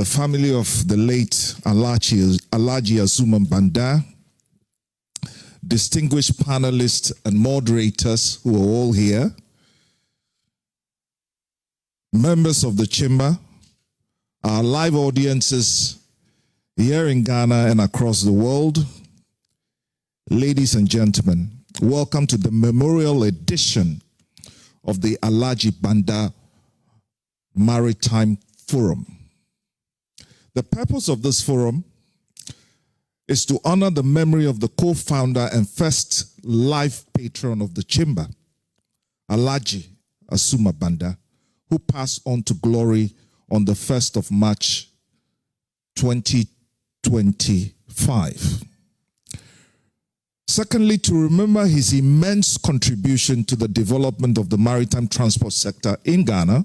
the family of the late Alhaji Azuma Banda, distinguished panelists and moderators who are all here, members of the chamber, our live audiences here in Ghana and across the world, ladies and gentlemen, welcome to the memorial edition of the Alhaji Banda Maritime Forum. The purpose of this forum is to honor the memory of the co-founder and first life patron of the chamber, Alhaji Azuma Banda, who passed on to glory on the 1st of March 2025. Secondly, to remember his immense contribution to the development of the maritime transport sector in Ghana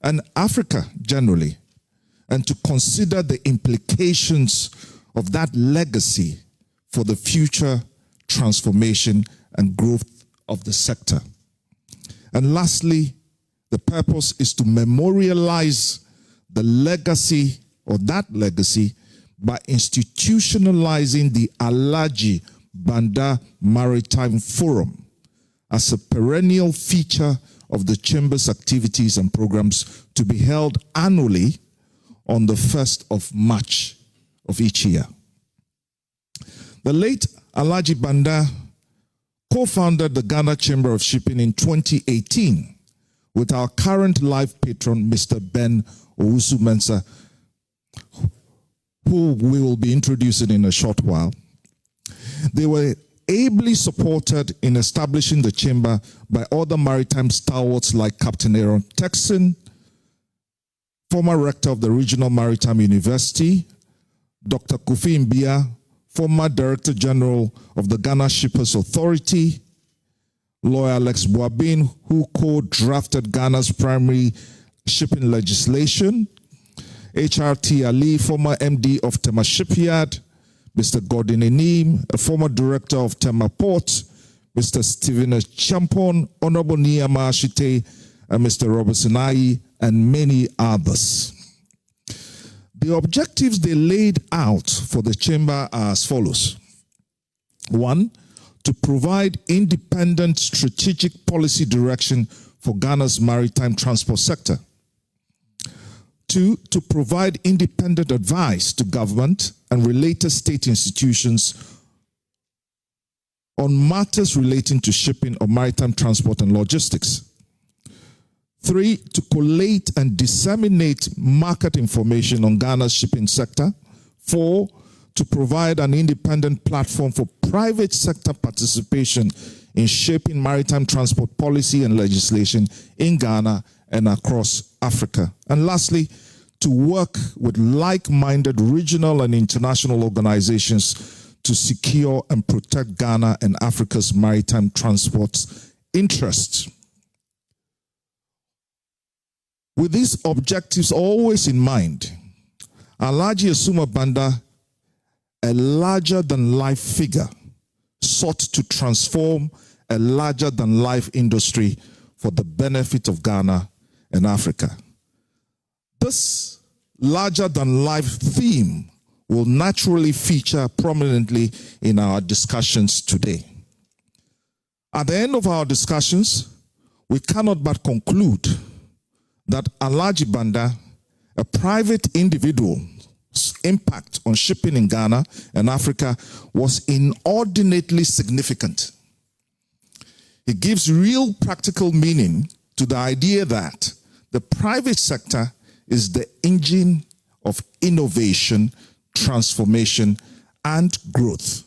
and Africa generally, and to consider the implications of that legacy for the future transformation and growth of the sector. And lastly, the purpose is to memorialize the legacy or that legacy by institutionalizing the Alhaji Banda Maritime Forum as a perennial feature of the Chamber's activities and programs to be held annually on the 1st of March of each year. The late Alhaji Banda co-founded the Ghana Chamber of Shipping in 2018 with our current live patron, Mr. Ben Owusu-Mensah, who we will be introducing in a short while. They were ably supported in establishing the chamber by other maritime stalwarts like Captain Aaron Texan, former rector of the Regional Maritime University, Dr. Kofi Mbiah, former Director General of the Ghana Shippers Authority, Lawyer Alex Boabin, who co-drafted Ghana's primary shipping legislation, HRT Ali, former MD of Tema Shipyard, Mr. Gordon Enim, a former director of Tema Port, Mr. Stephen Champon, Honorable Niyama Ashite, and Mr. Robertson Ayi, and many others. The objectives they laid out for the chamber are as follows. 1, to provide independent strategic policy direction for Ghana's maritime transport sector. 2, to provide independent advice to government and related state institutions on matters relating to shipping or maritime transport and logistics. 3, to collate and disseminate market information on Ghana's shipping sector. 4, to provide an independent platform for private sector participation in shaping maritime transport policy and legislation in Ghana and across Africa. And lastly, to work with like-minded regional and international organizations to secure and protect Ghana and Africa's maritime transport interests. With these objectives always in mind, Alhaji Azuma Banda, a larger-than-life figure, sought to transform a larger-than-life industry for the benefit of Ghana and Africa. This larger-than-life theme will naturally feature prominently in our discussions today. At the end of our discussions, we cannot but conclude that Alhaji Banda, a private individual's impact on shipping in Ghana and Africa was inordinately significant. It gives real practical meaning to the idea that the private sector is the engine of innovation, transformation, and growth.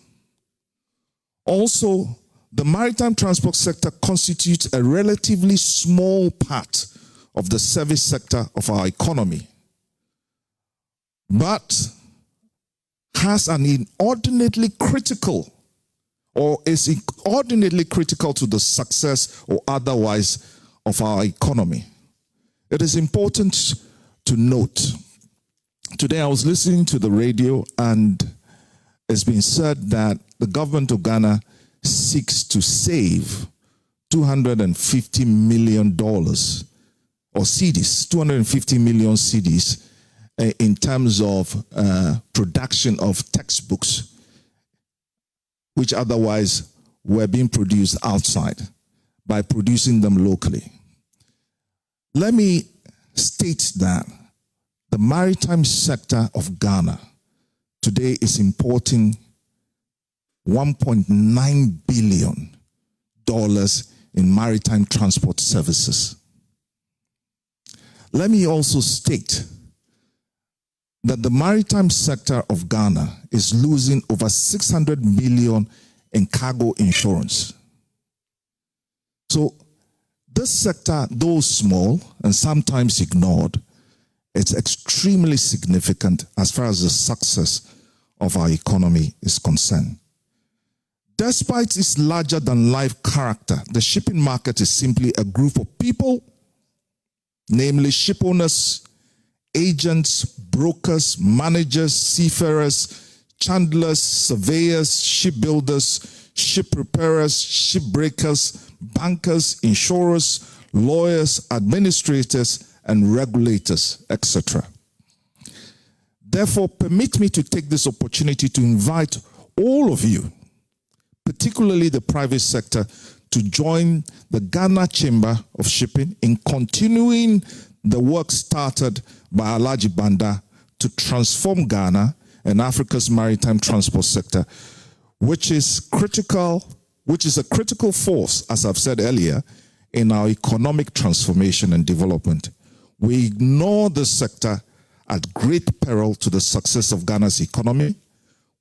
Also, the maritime transport sector constitutes a relatively small part of the service sector of our economy, but has an inordinately critical or is inordinately critical to the success or otherwise of our economy. It is important to note, today I was listening to the radio and it's been said that the government of Ghana seeks to save $250 million or cedis, 250 million cedis in terms of production of textbooks, which otherwise were being produced outside, by producing them locally. Let me state that the maritime sector of Ghana today is importing $1.9 billion in maritime transport services. Let me also state that the maritime sector of Ghana is losing over 600 million in cargo insurance. So this sector, though small and sometimes ignored, it's extremely significant as far as the success of our economy is concerned. Despite its larger-than-life character, the shipping market is simply a group of people, namely ship owners, agents, brokers, managers, seafarers, chandlers, surveyors, shipbuilders, ship repairers, ship breakers, bankers, insurers, lawyers, administrators, and regulators, etc. Therefore, permit me to take this opportunity to invite all of you, particularly the private sector, to join the Ghana Chamber of Shipping in continuing the work started by Alhaji Banda to transform Ghana and Africa's maritime transport sector, which is a critical force, as I've said earlier, in our economic transformation and development. We ignore this sector at great peril to the success of Ghana's economy.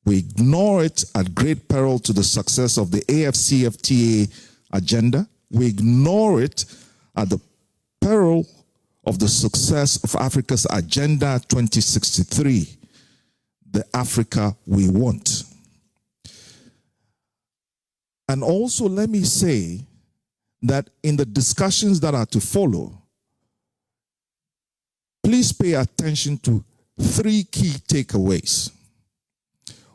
We ignore it at great peril to the success of the AFCFTA agenda. We ignore it at the peril of the success of Africa's Agenda 2063, the Africa we want. And also let me say that in the discussions that are to follow, please pay attention to three key takeaways.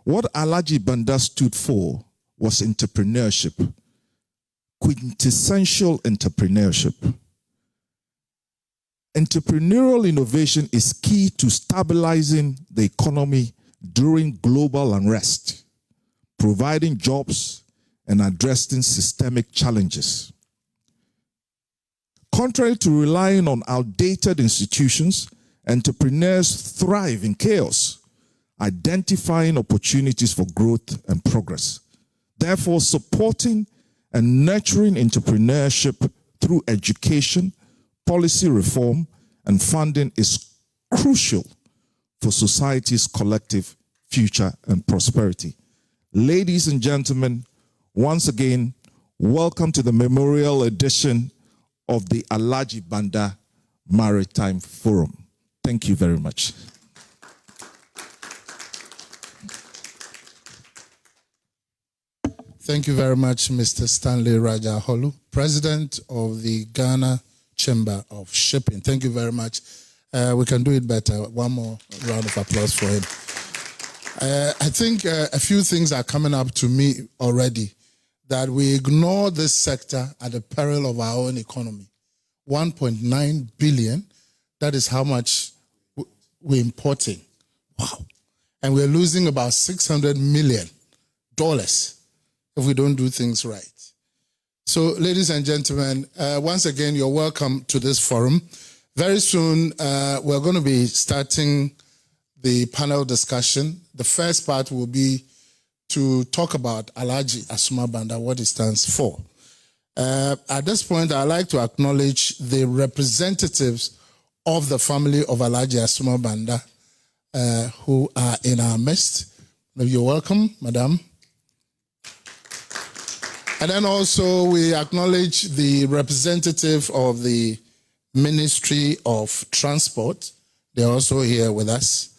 What Alhaji Banda stood for was entrepreneurship, quintessential entrepreneurship. Entrepreneurial innovation is key to stabilizing the economy during global unrest, providing jobs and addressing systemic challenges. Contrary to relying on outdated institutions, entrepreneurs thrive in chaos, identifying opportunities for growth and progress. Therefore, supporting and nurturing entrepreneurship through education, policy reform, and funding is crucial for society's collective future and prosperity. Ladies and gentlemen, once again, welcome to the memorial edition of the Alhaji Banda Maritime Forum. Thank you very much. Thank you very much, Mr. Stanley Raja Holu, President of the Ghana Chamber of Shipping. Thank you very much. We can do it better. One more round of applause for him. I think a few things are coming up to me already, that we ignore this sector at the peril of our own economy. 1.9 billion, that is how much we're importing. Wow. And we're losing about $600 million if we don't do things right. So, ladies and gentlemen, once again, you're welcome to this forum. Very soon, we're going to be starting the panel discussion. The first part will be to talk about Alhaji Asuma Banda, what it stands for. At this point, I'd like to acknowledge the representatives of the family of Alhaji Asuma Banda who are in our midst. You're welcome, Madam. And then also we acknowledge the representative of the Ministry of Transport. They're also here with us.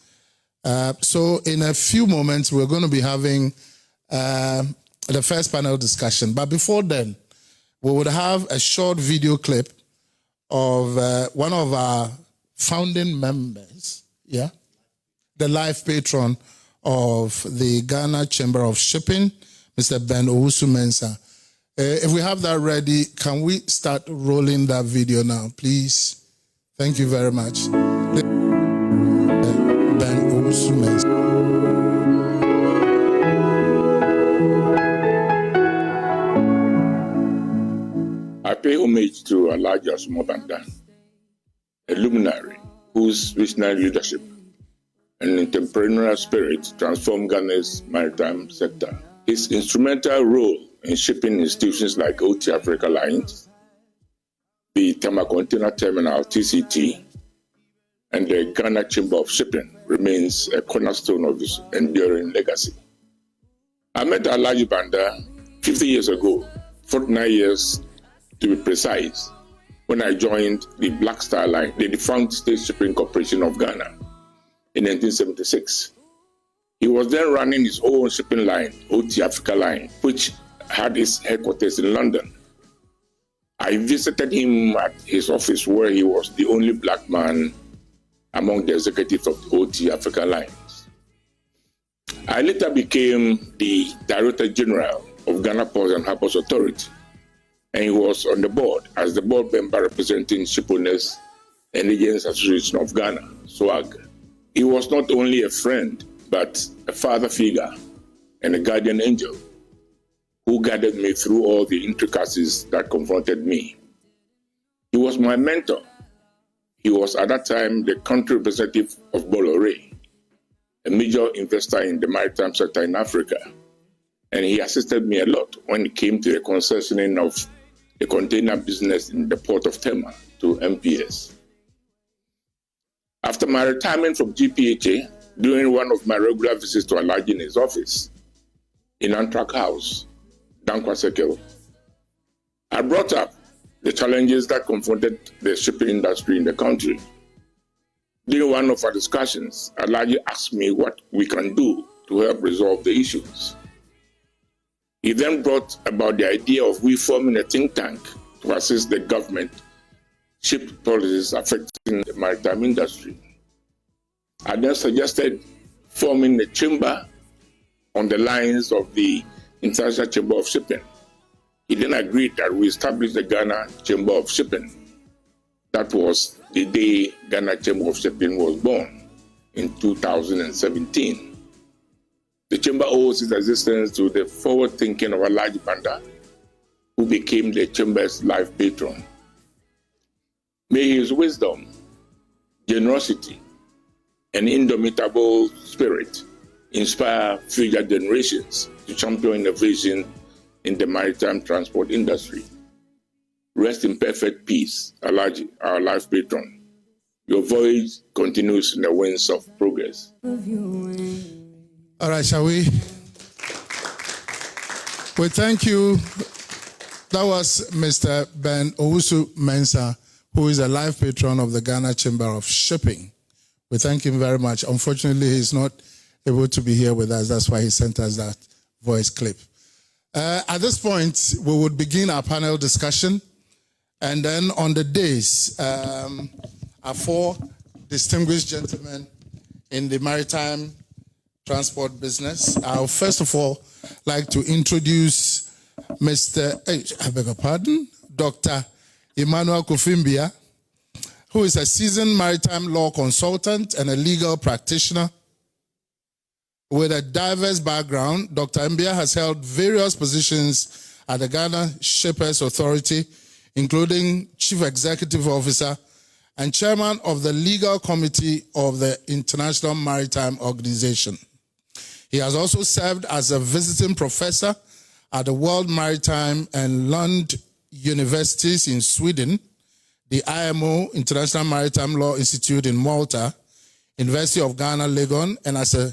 So in a few moments, we're going to be having the first panel discussion. But before then, we would have a short video clip of one of our founding members, the life patron of the Ghana Chamber of Shipping, Mr. Ben Owusu-Mensah. If we have that ready, can we start rolling that video now, please? Thank you very much. Ben Owusu-Mensah. I pay homage to Alhaji Banda, a luminary whose visionary leadership and entrepreneurial spirit transformed Ghana's maritime sector. His instrumental role in shipping institutions like OT Africa Lines, the Tama Container Terminal TCT, and the Ghana Chamber of Shipping remains a cornerstone of his enduring legacy. I met Alhaji Banda 50 years ago, 49 years to be precise, when I joined the Black Star Line, the defunct State Shipping Corporation of Ghana, in 1976. He was then running his own shipping line, OT Africa Line, which had its headquarters in London. I visited him at his office, where he was the only black man among the executives of the OT Africa Lines. I later became the Director General of Ghana Ports and Harbours Authority, and he was on the board as the board member representing Shipowners and Indigenous Association of Ghana, SWOT. He was not only a friend, but a father figure and a guardian angel who guided me through all the intricacies that confronted me. He was my mentor. He was at that time the country representative of Bolloré, a major investor in the maritime sector in Africa, and he assisted me a lot when it came to the concessioning of the container business in the port of Tema to MPS. After my retirement from GPHA, during one of my regular visits to Alhaji in his office in Antrak House, Dankwa Circle, I brought up the challenges that confronted the shipping industry in the country. During one of our discussions, Alhaji asked me what we can do to help resolve the issues. He then brought about the idea of we forming a think tank to assist the government ship policies affecting the maritime industry. I then suggested forming a chamber on the lines of the International Chamber of Shipping. He then agreed that we establish the Ghana Chamber of Shipping. That was the day Ghana Chamber of Shipping was born in 2017. The chamber owes its existence to the forward thinking of Alhaji Banda, who became the chamber's life patron. May his wisdom, generosity, and indomitable spirit inspire future generations to champion innovation in the maritime transport industry. Rest in perfect peace, Alhaji, our life patron. Your voyage continues in the winds of progress. All right, shall we? We thank you. That was Mr. Ben Owusu-Mensah, who is a life patron of the Ghana Chamber of Shipping. We thank him very much. Unfortunately, he's not able to be here with us. That's why he sent us that voice clip. At this point, we would begin our panel discussion. And then on the days, our four distinguished gentlemen in the maritime transport business. I'll first of all like to introduce Dr. Emmanuel Mbiah, who is a seasoned maritime law consultant and a legal practitioner. With a diverse background, Dr. Mbiah has held various positions at the Ghana Shippers Authority, including Chief Executive Officer and Chairman of the Legal Committee of the International Maritime Organization. He has also served as a visiting professor at the World Maritime and Lund Universities in Sweden, the IMO, International Maritime Law Institute in Malta, University of Ghana, Legon, and as a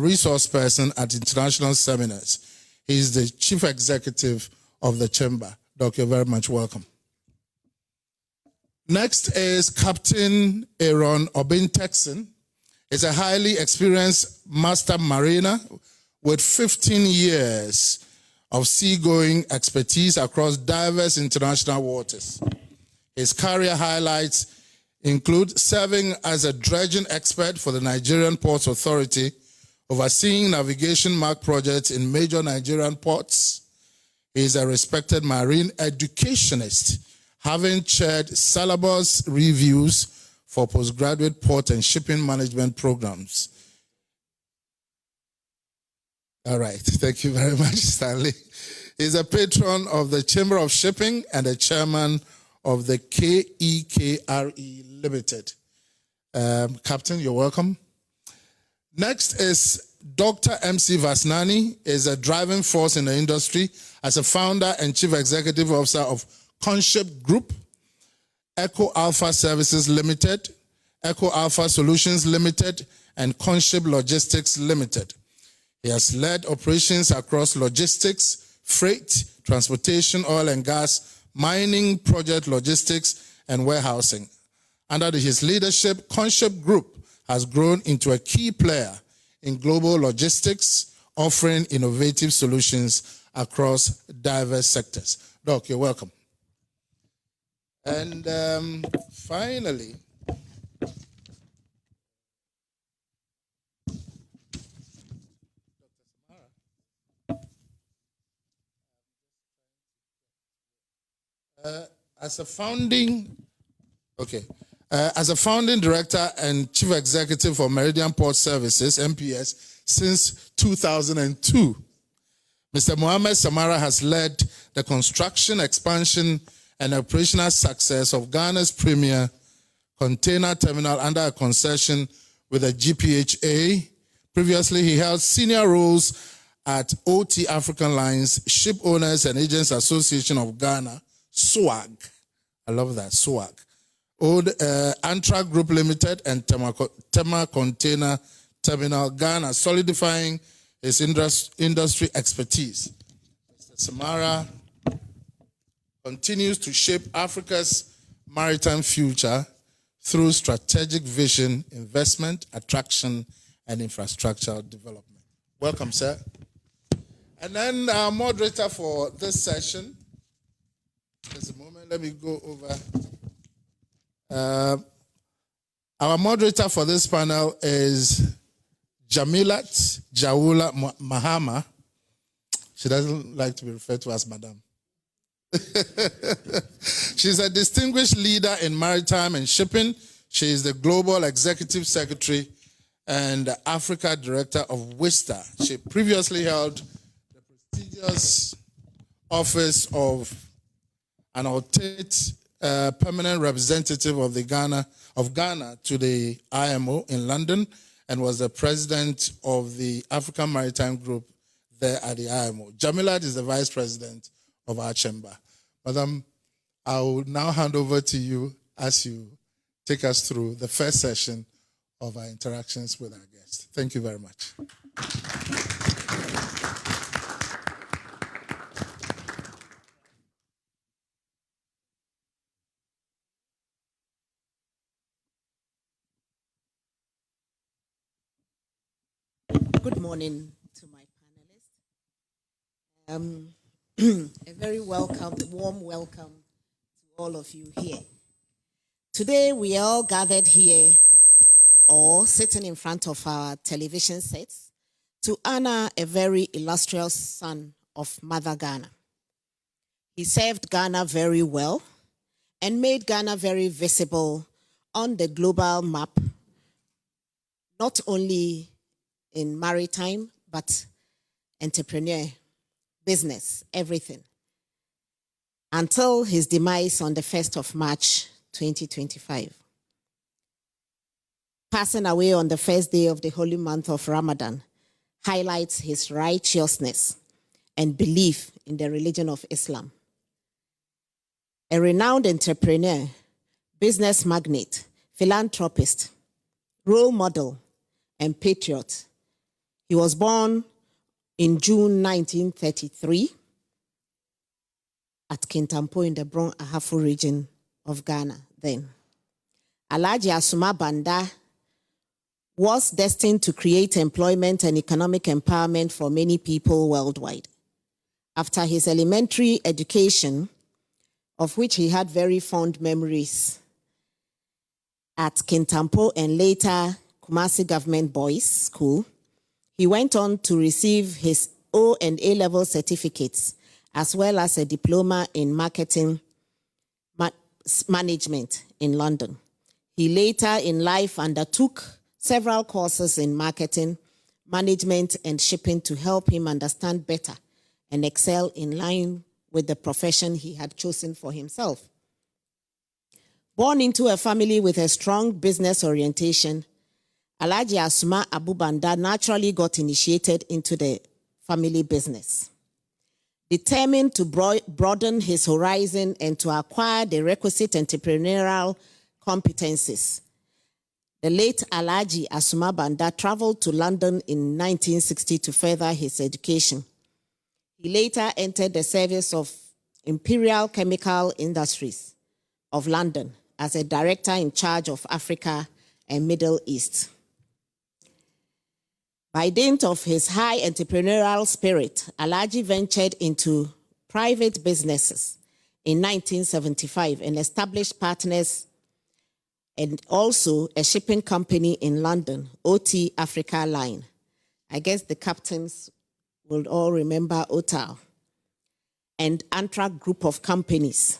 resource person at international seminars. He is the Chief Executive of the Chamber. Doc, you're very much welcome. Next is Captain Aaron Obin-Texan. He's a highly experienced master mariner with 15 years of seagoing expertise across diverse international waters. His career highlights include serving as a dredging expert for the Nigerian Ports Authority, overseeing navigation mark projects in major Nigerian ports. He is a respected marine educationist, having chaired syllabus reviews for postgraduate port and shipping management programs. All right, thank you very much, Stanley. He's a patron of the Chamber of Shipping and a chairman of the KEKRE Limited. Captain, you're welcome. Next is Dr. MC Vasnani, is a driving force in the industry as a founder and chief executive officer of Conship Group, Echo Alpha Services Limited, Echo Alpha Solutions Limited, and Conship Logistics Limited. He has led operations across logistics, freight, transportation, oil and gas, mining, project logistics, and warehousing. Under his leadership, Conship Group has grown into a key player in global logistics, offering innovative solutions across diverse sectors. Doc, you're welcome. And finally, as a founding director and chief executive for Meridian Port Services, MPS, since 2002, Mr. Mohammed Samara has led the construction, expansion, and operational success of Ghana's premier container terminal under a concession with the GPHA. Previously, he held senior roles at OT African Lines, Ship Owners and Agents Association of Ghana, SWAG. I love that, SWAG. Old Antra Group Limited and Tema Container Terminal Ghana, solidifying his industry expertise. Mr. Samara continues to shape Africa's maritime future through strategic vision, investment, attraction, and infrastructure development. Welcome, sir. And then our moderator for this session, just a moment, let me go over. Our moderator for this panel is Jamilat Jawula Mahama. She doesn't like to be referred to as Madam. She's a distinguished leader in maritime and shipping. She is the Global Executive Secretary and Africa Director of WISTA. She previously held the prestigious office of an alternate permanent representative of Ghana to the IMO in London, and was the president of the African Maritime Group there at the IMO. Jamilat is the vice president of our chamber. Madam, I will now hand over to you as you take us through the first session of our interactions with our guests. Thank you very much. Good morning to my panelists. A very warm welcome to all of you here. Today we are all gathered here or sitting in front of our television sets to honor a very illustrious son of Mother Ghana. He served Ghana very well and made Ghana very visible on the global map, not only in maritime, but entrepreneur, business, everything, until his demise on the 1st of March, 2025. Passing away on the first day of the holy month of Ramadan highlights his righteousness and belief in the religion of Islam. A renowned entrepreneur, business magnate, philanthropist, role model, and patriot. He was born in June 1933 at Kintampo in the Bron Ahafo region of Ghana then. Alhaji Asuma Banda was destined to create employment and economic empowerment for many people worldwide. After his elementary education, of which he had very fond memories at Kintampo and later Kumasi Government Boys School, he went on to receive his O and A-level certificates, as well as a diploma in marketing management in London. He later in life undertook several courses in marketing, management, and shipping to help him understand better and excel in line with the profession he had chosen for himself. Born into a family with a strong business orientation, Alhaji Asuma Abu Banda naturally got initiated into the family business. Determined to broaden his horizon and to acquire the requisite entrepreneurial competencies, the late Alhaji Asuma Banda traveled to London in 1960 to further his education. He later entered the service of Imperial Chemical Industries of London as a director in charge of Africa and Middle East. By dint of his high entrepreneurial spirit, Alhaji ventured into private businesses in 1975 and established partners and also a shipping company in London, OT Africa Line. I guess the captains will all remember OTAL, and Antrak Group of companies.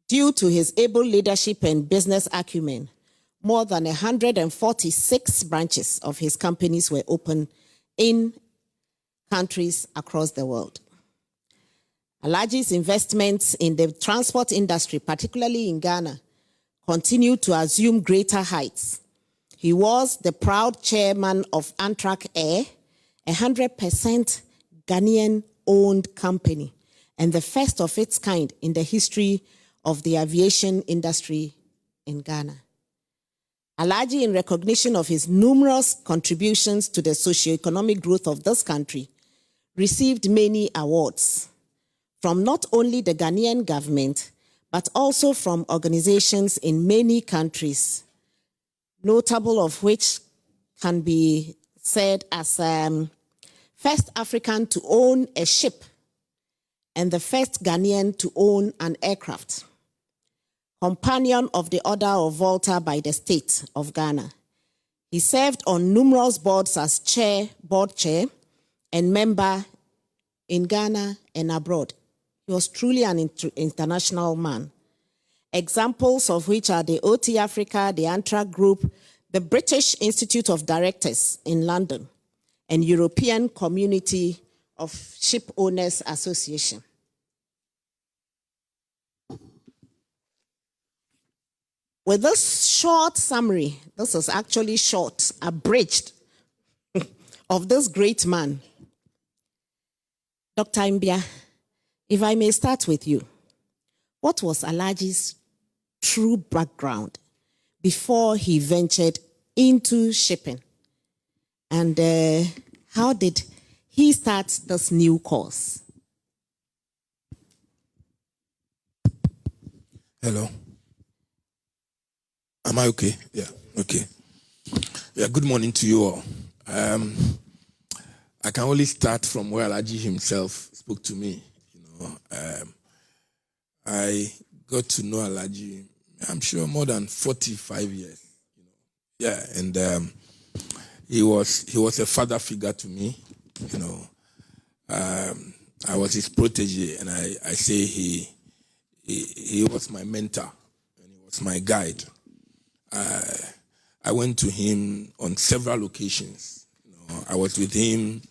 Due to his able leadership and business acumen, more than 146 branches of his companies were opened in countries across the world. Alhaji's investments in the transport industry, particularly in Ghana, continued to assume greater heights. He was the proud chairman of Antrak Air, a 100% Ghanaian-owned company, and the first of its kind in the history of the aviation industry in Ghana. Alhaji, in recognition of his numerous contributions to the socio-economic growth of this country, received many awards from not only the Ghanaian government, but also from organizations in many countries, notable of which can be said as first African to own a ship and the first Ghanaian to own an aircraft. Companion of the Order of Volta by the State of Ghana. He served on numerous boards as board chair, and member in Ghana and abroad. He was truly an international man. Examples of which are the OT Africa, the Antrak Group, the British Institute of Directors in London, and European Community of Ship Owners Association. With this short summary, this is actually short, abridged, of this great man, Dr. Mbiah, if I may start with you, what was Alhaji's true background before he ventured into shipping? And how did he start this new course? Hello. Am I okay? Yeah, okay. Yeah, good morning to you all. I can only start from where Alhaji himself spoke to me. I got to know Alhaji, I'm sure, more than 45 years. Yeah, and he was a father figure to me. I was his protege, and I say he was my mentor, and he was my guide. I went to him on several occasions. I was with him.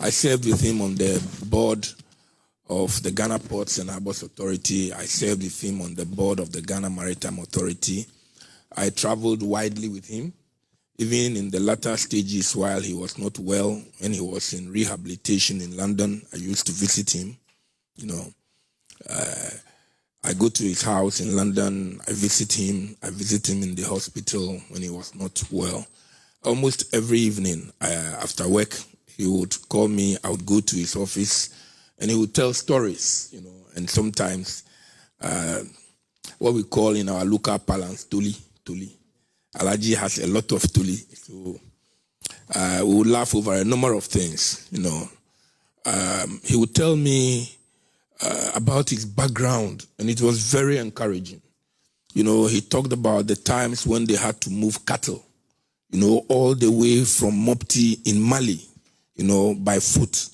I served with him on the board of the Ghana Ports and Harbors Authority. I served with him on the board of the Ghana Maritime Authority. I traveled widely with him, even in the latter stages while he was not well, when he was in rehabilitation in London. I used to visit him. I go to his house in London. I visit him. I visit him in the hospital when he was not well. Almost every evening after work, he would call me. I would go to his office, and he would tell stories, and sometimes what we call in our local parlance, tuli. Alhaji has a lot of tuli, so we would laugh over a number of things, He would tell me about his background, and it was very encouraging. He talked about the times when they had to move cattle, all the way from Mopti in Mali, by foot,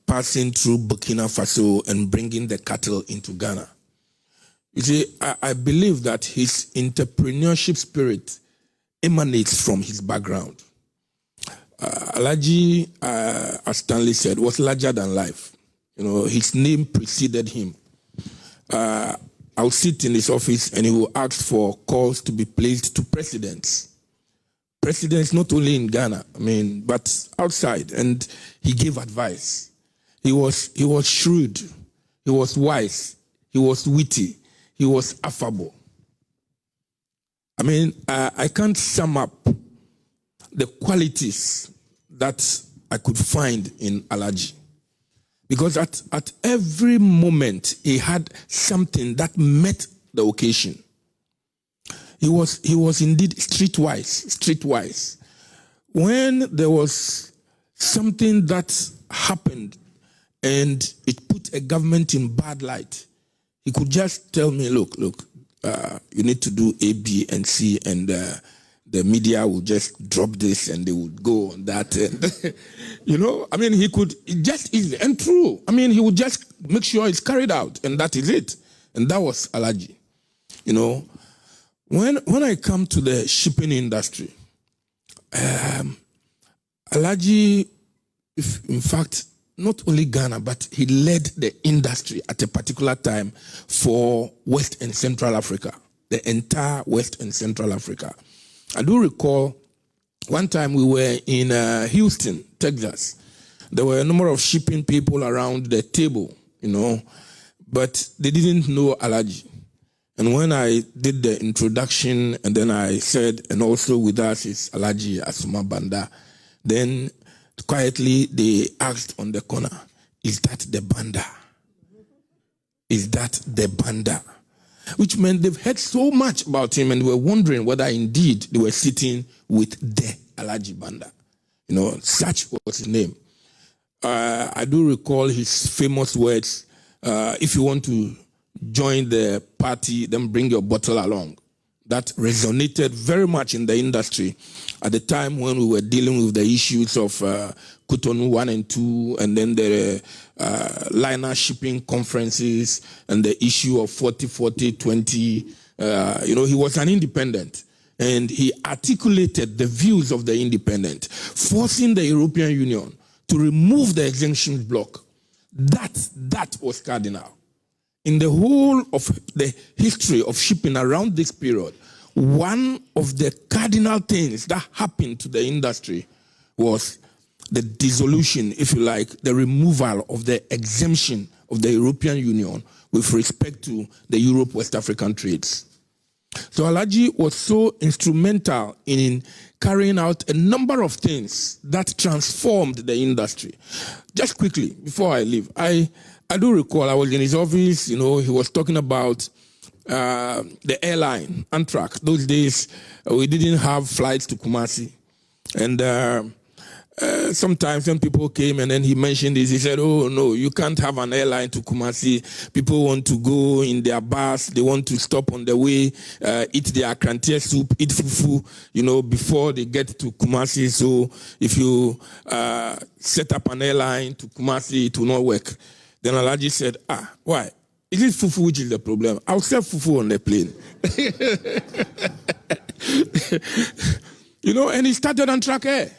passing through Burkina Faso and bringing the cattle into Ghana. You see, I believe that his entrepreneurship spirit emanates from his background. Alhaji, as Stanley said, was larger than life. You know, his name preceded him. I'll sit in his office and he will ask for calls to be placed to presidents. Presidents not only in Ghana, but outside, and he gave advice. He was shrewd, he was wise, he was witty, he was affable. I can't sum up the qualities that I could find in Alhaji. Because at every moment, he had something that met the occasion. He was indeed streetwise. When there was something that happened and it put a government in bad light, he could just tell me, look, you need to do A, B, and C, and the media will just drop this and they would go on that. And, he could just easily, and true. He would just make sure it's carried out, and that is it. And that was Alhaji. When I come to the shipping industry, Alhaji, in fact, not only Ghana, but he led the industry at a particular time for West and Central Africa, the entire West and Central Africa. I do recall one time we were in Houston, Texas. There were a number of shipping people around the table, but they didn't know Alhaji. And when I did the introduction, and then I said, and also with us is Alhaji Asuma Banda, then quietly they asked on the corner, is that the Banda? Is that the Banda? Which meant they've heard so much about him and were wondering whether indeed they were sitting with the Alhaji Banda. Such was his name. I do recall his famous words, if you want to join the party, then bring your bottle along. That resonated very much in the industry at the time when we were dealing with the issues of Cotonou 1 and 2, and then the liner shipping conferences, and the issue of 40-40-20. He was an independent, and he articulated the views of the independent, forcing the European Union to remove the exemption block. That was cardinal. In the whole of the history of shipping around this period, one of the cardinal things that happened to the industry was the dissolution, if you like, the removal of the exemption of the European Union with respect to the Europe-West African trades. So Alhaji was so instrumental in carrying out a number of things that transformed the industry. Just quickly, before I leave, I do recall I was in his office, he was talking about the airline, Amtrak. Those days, we didn't have flights to Kumasi. And sometimes when people came and then he mentioned this, he said, oh, no, you can't have an airline to Kumasi. People want to go in their bus. They want to stop on the way, eat their krantie soup, eat fufu, before they get to Kumasi. So if you set up an airline to Kumasi, it will not work. Then Alhaji said, why? It is fufu which is the problem. I'll sell fufu on the plane. And he started Amtrak Air.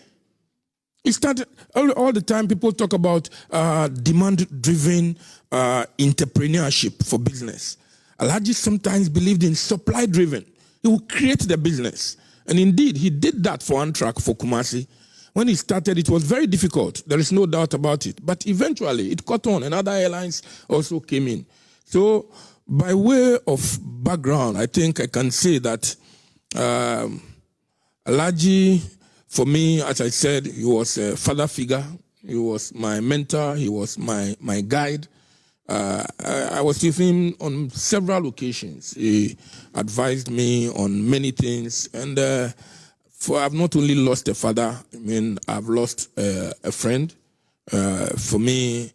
He started, all the time people talk about demand-driven entrepreneurship for business. Alhaji sometimes believed in supply-driven. He would create the business. And indeed, he did that for Amtrak, for Kumasi. When he started, it was very difficult. There is no doubt about it. But eventually, it caught on, and other airlines also came in. So, by way of background, I think I can say that Alhaji, for me, as I said, he was a father figure. He was my mentor. He was my guide. I was with him on several occasions. He advised me on many things. And I've not only lost a father, I've lost a friend. For me,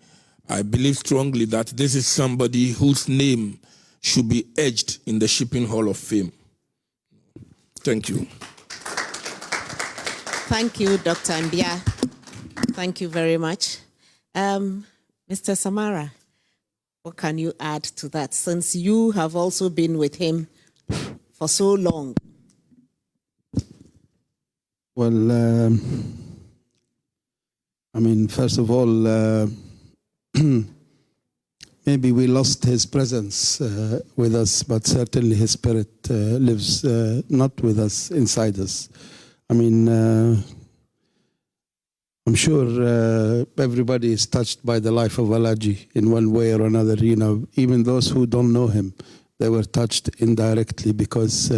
I believe strongly that this is somebody whose name should be etched in the Shipping Hall of Fame. Thank you. Thank you, Dr. Mbiah. Thank you very much. Mr. Samara, What can you add to that, since you have also been with him for so long? Well, I mean, first of all, maybe we lost his presence with us, but certainly his spirit lives not with us, inside us. I mean, I'm sure everybody is touched by the life of Alhaji in one way or another. You know, even those who don't know him, they were touched indirectly, because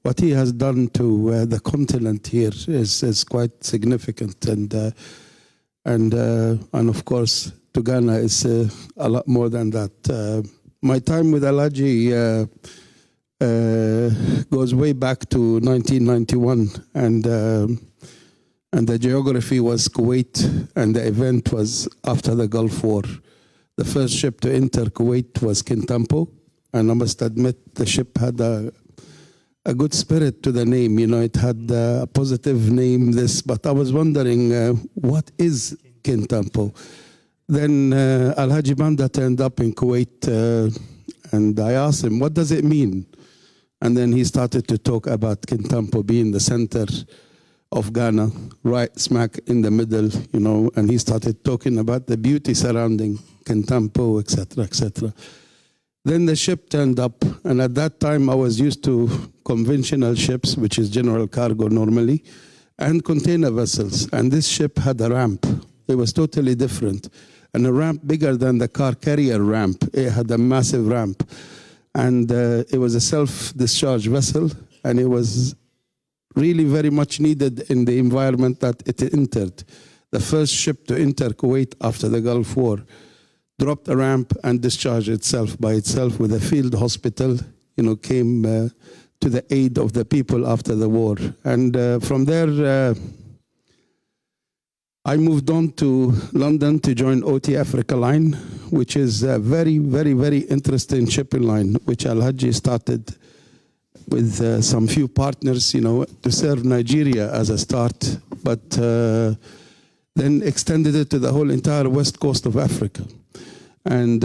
what he has done to the continent here is quite significant, and of course to Ghana is a lot more than that. My time with Alhaji goes way back to 1991, and the geography was Kuwait, and the event was after the Gulf War. The first ship to enter Kuwait was Kintampo, and I must admit the ship had a good spirit to the name. You know, it had a positive name, but I was wondering, what is Kintampo? Then Alhaji Banda turned up in Kuwait, and I asked him, what does it mean? And then he started to talk about Kintampo being the center of Ghana, right smack in the middle, you know, and he started talking about the beauty surrounding Kintampo, etc., etc. Then the ship turned up, and at that time I was used to conventional ships, which is general cargo normally, and container vessels, and this ship had a ramp. It was totally different, and a ramp bigger than the car carrier ramp. It had a massive ramp, and it was a self-discharge vessel, and it was really very much needed in the environment that it entered. The first ship to enter Kuwait after the Gulf War dropped a ramp and discharged itself by itself with a field hospital, you know, came to the aid of the people after the war. And from there, I moved on to London to join OT Africa Line, which is a very, very, very interesting shipping line, which Alhaji started with some few partners, you know, to serve Nigeria as a start, but then extended it to the whole entire west coast of Africa. And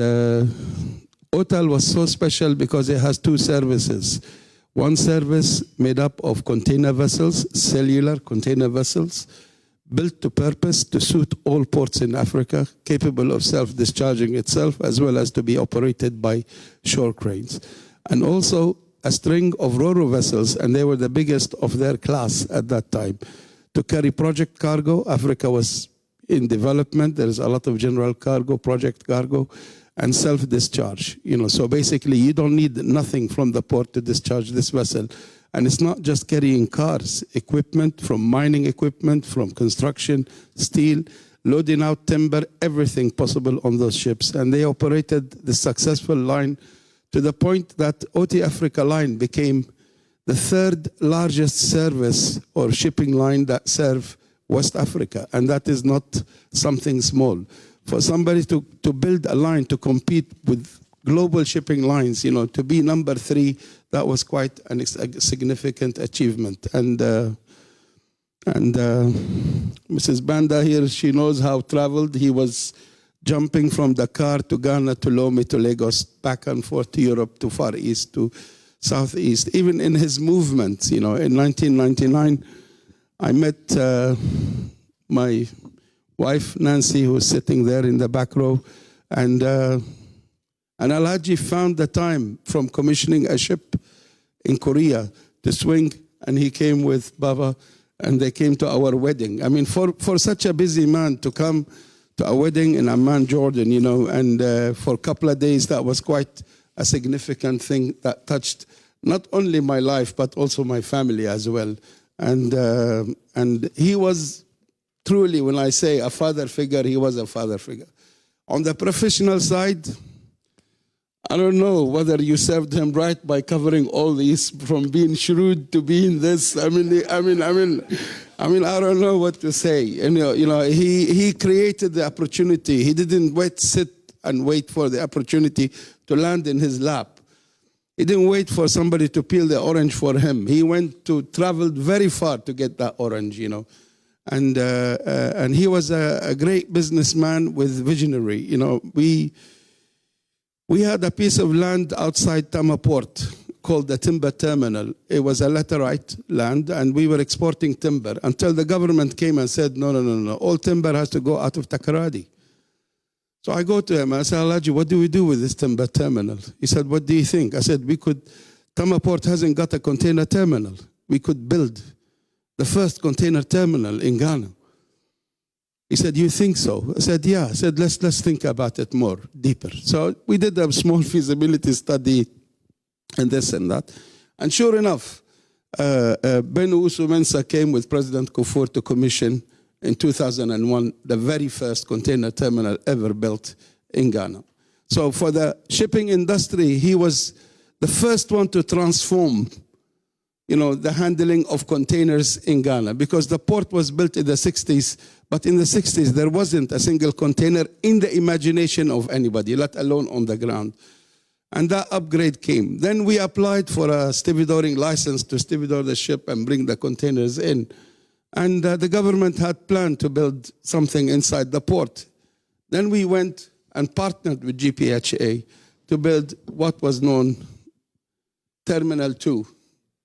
OTAL was so special because it has two services. One service made up of container vessels, cellular container vessels, built to purpose to suit all ports in Africa, capable of self-discharging itself, as well as to be operated by shore cranes. And also a string of Ro-Ro vessels, and they were the biggest of their class at that time, to carry project cargo. Africa was in development. There is a lot of general cargo, project cargo, and self-discharge. You know, so basically you don't need nothing from the port to discharge this vessel. And it's not just carrying cars, equipment, from mining equipment, from construction, steel, loading out timber, everything possible on those ships. And they operated the successful line to the point that OT Africa Line became the third largest service or shipping line that serve West Africa. And that is not something small. For somebody to build a line to compete with global shipping lines, you know, to be number 3, that was quite a significant achievement. And Mrs. Banda here, she knows how traveled. He was jumping from Dakar to Ghana to Lome to Lagos, back and forth to Europe, to Far East, to Southeast. Even in his movements, you know, in 1999, I met my wife, Nancy, who was sitting there in the back row, and Alhaji found the time from commissioning a ship in Korea to swing, and he came with Baba, and they came to our wedding. I mean, for such a busy man to come to a wedding in Amman, Jordan, you know, and for a couple of days, that was quite a significant thing that touched not only my life, but also my family as well. And he was truly, when I say a father figure, he was a father figure. On the professional side, I don't know whether you served him right by covering all these, from being shrewd to being this. I mean, I don't know what to say. You know, he created the opportunity. He didn't sit and wait for the opportunity to land in his lap. He didn't wait for somebody to peel the orange for him. He traveled very far to get that orange, you know. And he was a great businessman with visionary. You know, We had a piece of land outside Tama Port called the Timber Terminal. It was a laterite land, and we were exporting timber until the government came and said, no, all timber has to go out of Takoradi. So I go to him, I said, Alhaji, what do we do with this timber terminal? He said, what do you think? I said, Tama Port hasn't got a container terminal. We could build the first container terminal in Ghana. He said, you think so? I said, yeah. I said, let's think about it more, deeper. So we did a small feasibility study and this and that. And sure enough, Owusu-Mensah came with President Kufuor to commission in 2001 the very first container terminal ever built in Ghana. So for the shipping industry, he was the first one to transform the handling of containers in Ghana, because the port was built in the 60s, but in the 60s there wasn't a single container in the imagination of anybody, let alone on the ground. And that upgrade came. Then we applied for a stevedoring license to stevedore the ship and bring the containers in. And the government had planned to build something inside the port. Then we went and partnered with GPHA to build what was known Terminal 2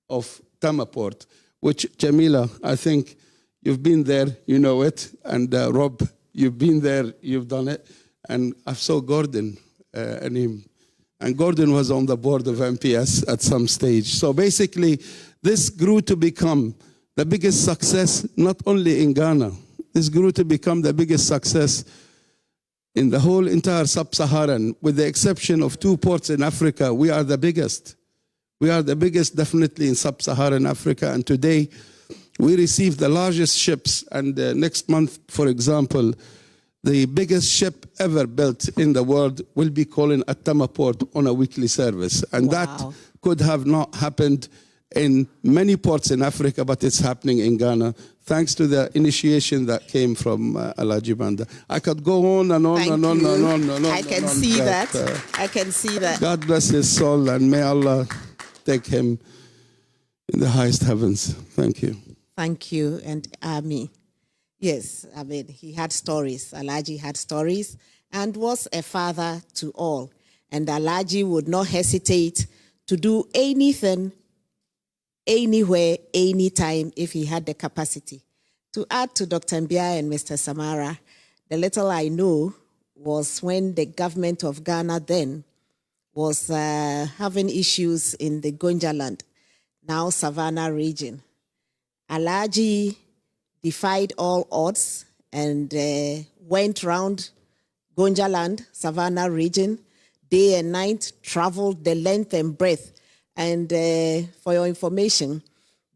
of Tama Port, which, Jamila, I think you've been there, you know it, and Rob, you've been there, you've done it, and I saw Gordon and Gordon was on the board of MPS at some stage. So basically, this grew to become the biggest success, not only in Ghana, this grew to become the biggest success in the whole entire sub-Saharan, with the exception of 2 ports in Africa. We are the biggest. We are the biggest, definitely, in sub-Saharan Africa. And today, we receive the largest ships. And next month, for example, the biggest ship ever built in the world will be calling at Tama Port on a weekly service. And that could have not happened in many ports in Africa, but it's happening in Ghana, thanks to the initiation that came from Alhaji Banda. I could go on and on and on and on and on. I can see that. I can see that. God bless his soul, and may Allah take him in the highest heavens. Thank you. Thank you, and Ami. Yes, I mean, he had stories. Alhaji had stories and was a father to all. And Alhaji would not hesitate to do anything, anywhere, anytime, if he had the capacity. To add to Dr. Mbiah and Mr. Samara, the little I know was when the government of Ghana then was having issues in the Gonja land, now Savannah region. Alhaji defied all odds and went round Gonja land, Savannah region, day and night, traveled the length and breadth. And for your information,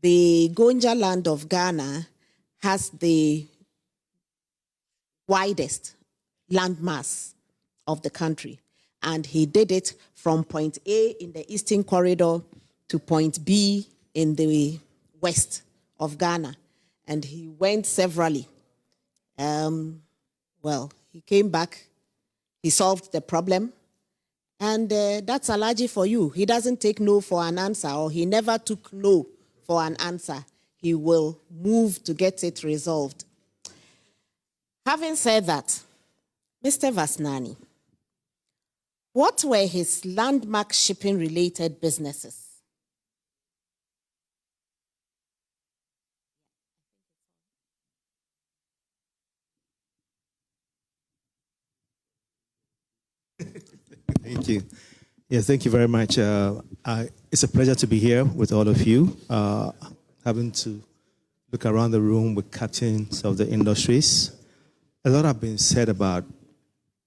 the Gonja land of Ghana has the widest landmass of the country. And he did it from point A in the Eastern Corridor to point B in the west of Ghana. And he went severally. Well, he came back, he solved the problem, and that's Alhaji for you. He doesn't take no for an answer, or he never took no for an answer. He will move to get it resolved. Having said that, Mr. Vasnani, what were his landmark shipping-related businesses? Thank you. Yeah, thank you very much. It's a pleasure to be here with all of you, having to look around the room with captains of the industries. A lot have been said about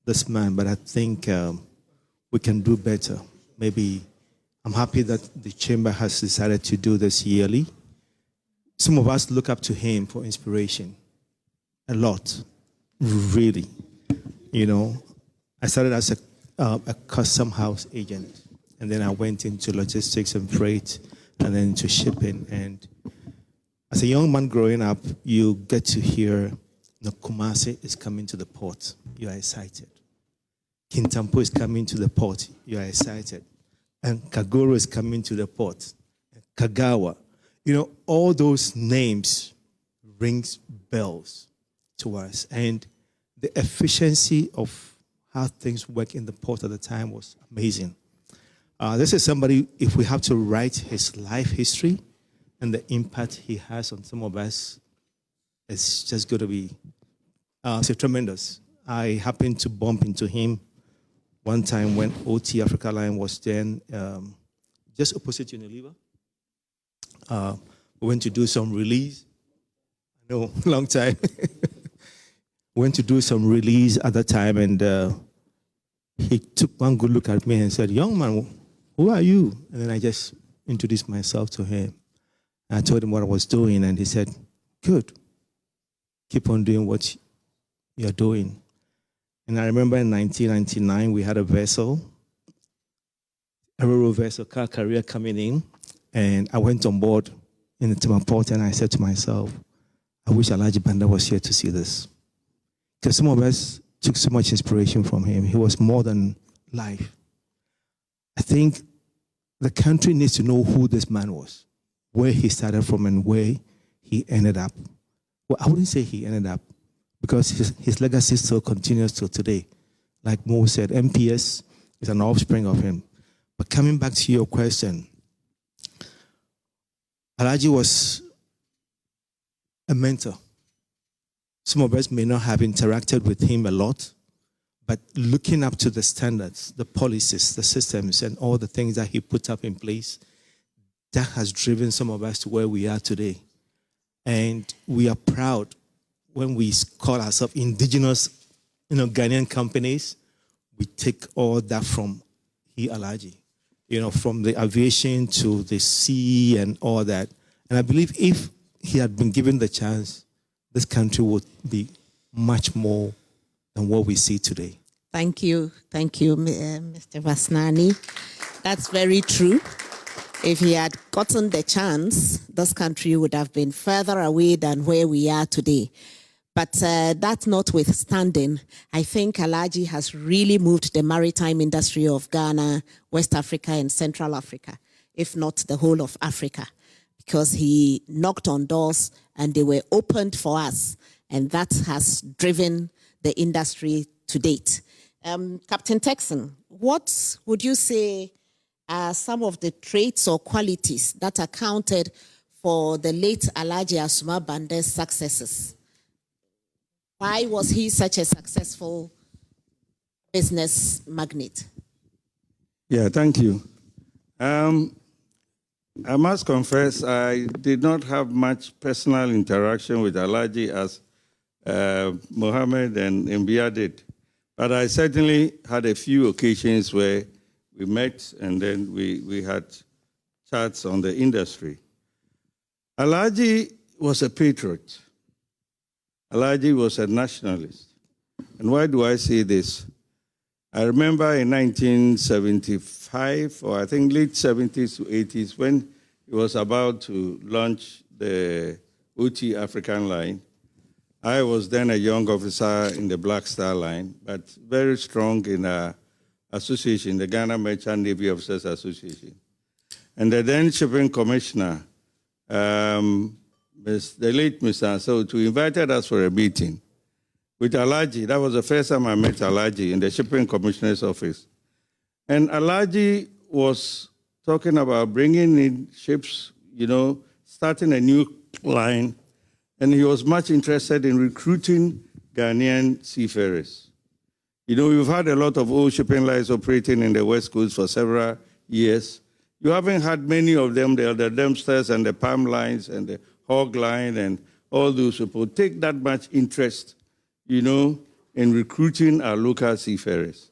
this man, but I think we can do better. Maybe I'm happy that the chamber has decided to do this yearly. Some of us look up to him for inspiration. A lot, really. You know, I started as a custom house agent, and then I went into logistics and freight, and then into shipping. And as a young man growing up, you get to hear Kumasi is coming to the port. You are excited. Kintampo is coming to the port. You are excited. And Kagoro is coming to the port. Kagawa. You know, all those names rings bells to us. And the efficiency of how things work in the port at the time was amazing. This is somebody, if we have to write his life history and the impact he has on some of us, it's just going to be tremendous. I happened to bump into him one time when OT Africa Line was then just opposite Unilever. We went to do some release. I know, long time. Went to do some release at that time, and he took one good look at me and said, "Young man, who are you?" And then I just introduced myself to him. I told him what I was doing, and he said, "Good. Keep on doing what you're doing." And I remember in 1999, we had a vessel, a rural vessel, car carrier coming in, and I went on board in the Tema port, and I said to myself, I wish Alhaji Banda was here to see this. Because some of us took so much inspiration from him. He was more than life. I think the country needs to know who this man was, where he started from and where he ended up. Well, I wouldn't say he ended up, because his legacy still continues till today. Like Mo said, MPS is an offspring of him. But coming back to your question, Alhaji was a mentor. Some of us may not have interacted with him a lot, but looking up to the standards, the policies, the systems, and all the things that he put up in place, that has driven some of us to where we are today. And we are proud when we call ourselves indigenous, Ghanaian companies. We take all that from Alhaji, from the aviation to the sea and all that. And I believe if he had been given the chance, this country would be much more than what we see today. Thank you, Mr. Vasnani. That's very true. If he had gotten the chance, this country would have been further away than where we are today. But that notwithstanding, I think Alhaji has really moved the maritime industry of Ghana, West Africa, and Central Africa, if not the whole of Africa, because he knocked on doors and they were opened for us, and that has driven the industry to date. Captain Texan, what would you say are some of the traits or qualities that accounted for the late Alhaji Asuma Banda's successes? Why was he such a successful business magnate? Yeah, thank you. I must confess, I did not have much personal interaction with Alhaji as Mohammed and Mbiah did. But I certainly had a few occasions where we met and then we had chats on the industry. Alhaji was a patriot. Alhaji was a nationalist. And why do I say this? I remember in 1975, or I think late 70s to 80s, when he was about to launch the OT African line. I was then a young officer in the Black Star line, but very strong in our association, the Ghana Merchant Navy Officers Association. And the then shipping commissioner, the late Mr. Owusu, invited us for a meeting with Alhaji. That was the first time I met Alhaji in the shipping commissioner's office. And Alhaji was talking about bringing in ships, starting a new line. And he was much interested in recruiting Ghanaian seafarers. We've had a lot of old shipping lines operating in the West Coast for several years. You haven't had many of them, the Dempsters and the Palm lines and the Hog line and all those people take that much interest, in recruiting our local seafarers.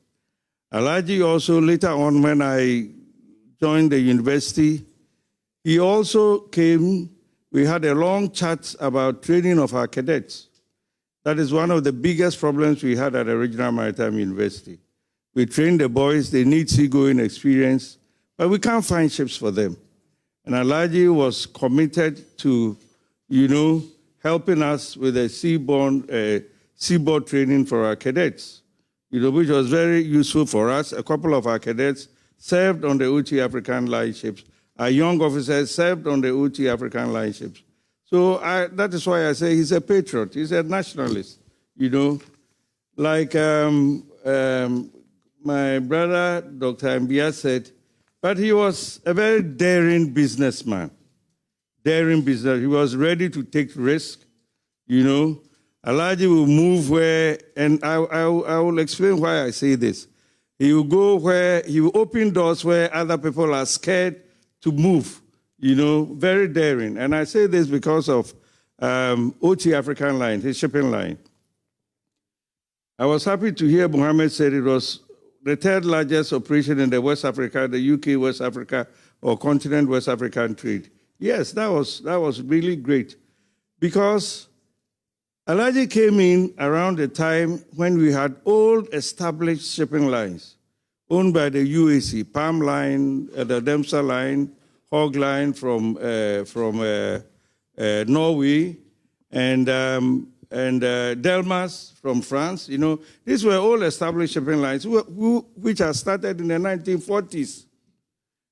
Alhaji also, later on when I joined the university, he also came. We had a long chat about training of our cadets. That is one of the biggest problems we had at the Regional Maritime University. We train the boys, they need seagoing experience, but we can't find ships for them. And Alhaji was committed to, helping us with a seaboard training for our cadets, which was very useful for us. A couple of our cadets served on the OT African line ships. Our young officers served on the OT African line ships. So that is why I say he's a patriot. He's a nationalist, Like my brother, Dr. Mbiah, said, but he was a very daring businessman. Daring business. He was ready to take risk, you know. Alhaji will move where, and I will explain why I say this. He will go where, he will open doors where other people are scared to move, you know, very daring. And I say this because of OT African line, his shipping line. I was happy to hear Mohammed said it was the third largest operation in the West Africa, the UK West Africa, or continent West African trade. Yes, that was really great, because Alhaji came in around the time when we had old established shipping lines owned by the UAC, Palm Line, the Dempster Line, Hog Line from Norway, and Delmas from France. You know, these were all established shipping lines which are started in the 1940s.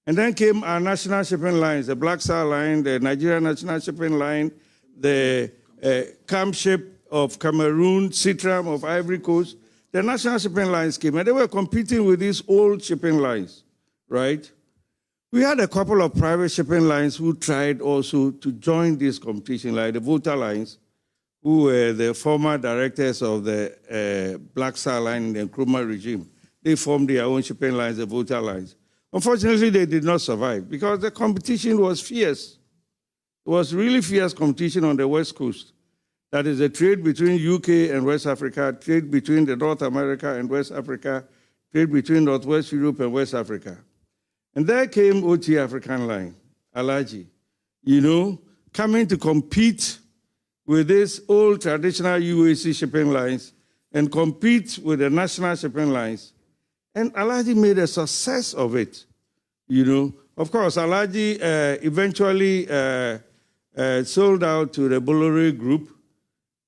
And then came our national shipping lines, the Black Star Line, the Nigerian National Shipping Line, the Camp Ship of Cameroon, Citram of Ivory Coast. The national shipping lines came, and they were competing with these old shipping lines, right? We had a couple of private shipping lines who tried also to join this competition, like the Volta Lines, who were the former directors of the Black Star Line in the Nkrumah regime. They formed their own shipping lines, the Volta Lines. Unfortunately, they did not survive because the competition was fierce. It was really fierce competition on the West Coast. That is a trade between UK and West Africa, trade between the North America and West Africa, trade between Northwest Europe and West Africa. And there came OT African Line, Alhaji, you know, coming to compete with these old traditional UAC shipping lines and compete with the national shipping lines. And Alhaji made a success of it, you know. Of course, Alhaji eventually sold out to the Bolloré Group,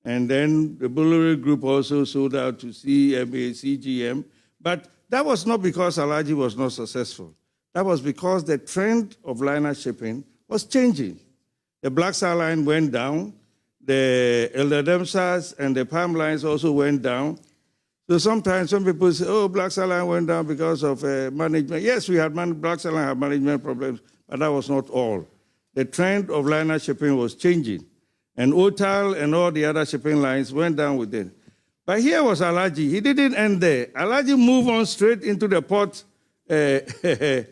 and then the Bolloré Group also sold out to CMA, CGM. But that was not because Alhaji was not successful. That was because the trend of liner shipping was changing. The Black Star Line went down, the Elder Dempsters and the Palm Lines also went down. So sometimes some people say, oh, Black Star Line went down because of management. Yes, we had Black Star Line had management problems, but that was not all. The trend of liner shipping was changing. And OTAL and all the other shipping lines went down with it. But here was Alhaji. He didn't end there. Alhaji moved on straight into the port, the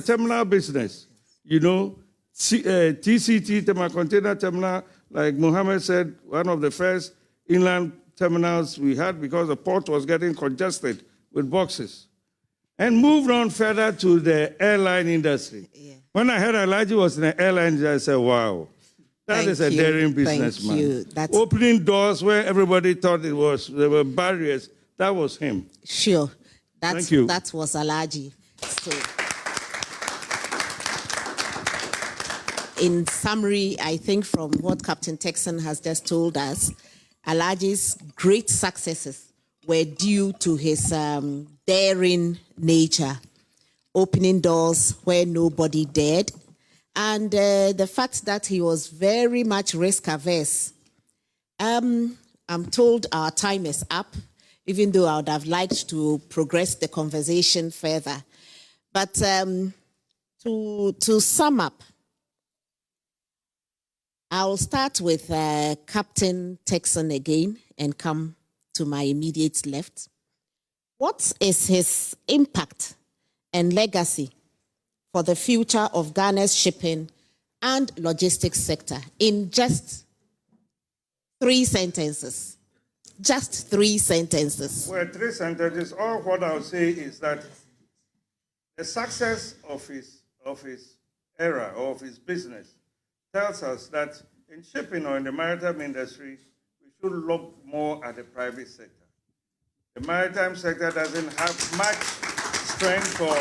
terminal business. You know, TCT, Terminal Container Terminal, like Mohammed said, one of the first inland terminals we had because the port was getting congested with boxes. And moved on further to the airline industry. Yeah. When I heard Alhaji was in the airline industry, I said, wow, that is a daring businessman. Opening doors where everybody thought there were barriers, that was him. Sure. Thank you. That was Alhaji. So, in summary, I think from what Captain Texan has just told us, Alhaji's great successes were due to his daring nature, opening doors where nobody dared, and the fact that he was very much risk averse. I'm told our time is up, even though I would have liked to progress the conversation further. But to sum up, I'll start with Captain Texan again and come to my immediate left. What is his impact and legacy for the future of Ghana's shipping and logistics sector in just 3 sentences? Just 3 sentences. Well, 3 sentences. All what I'll say is that the success of his era or of his business tells us that in shipping or in the maritime industry, we should look more at the private sector. The maritime sector doesn't have much strength for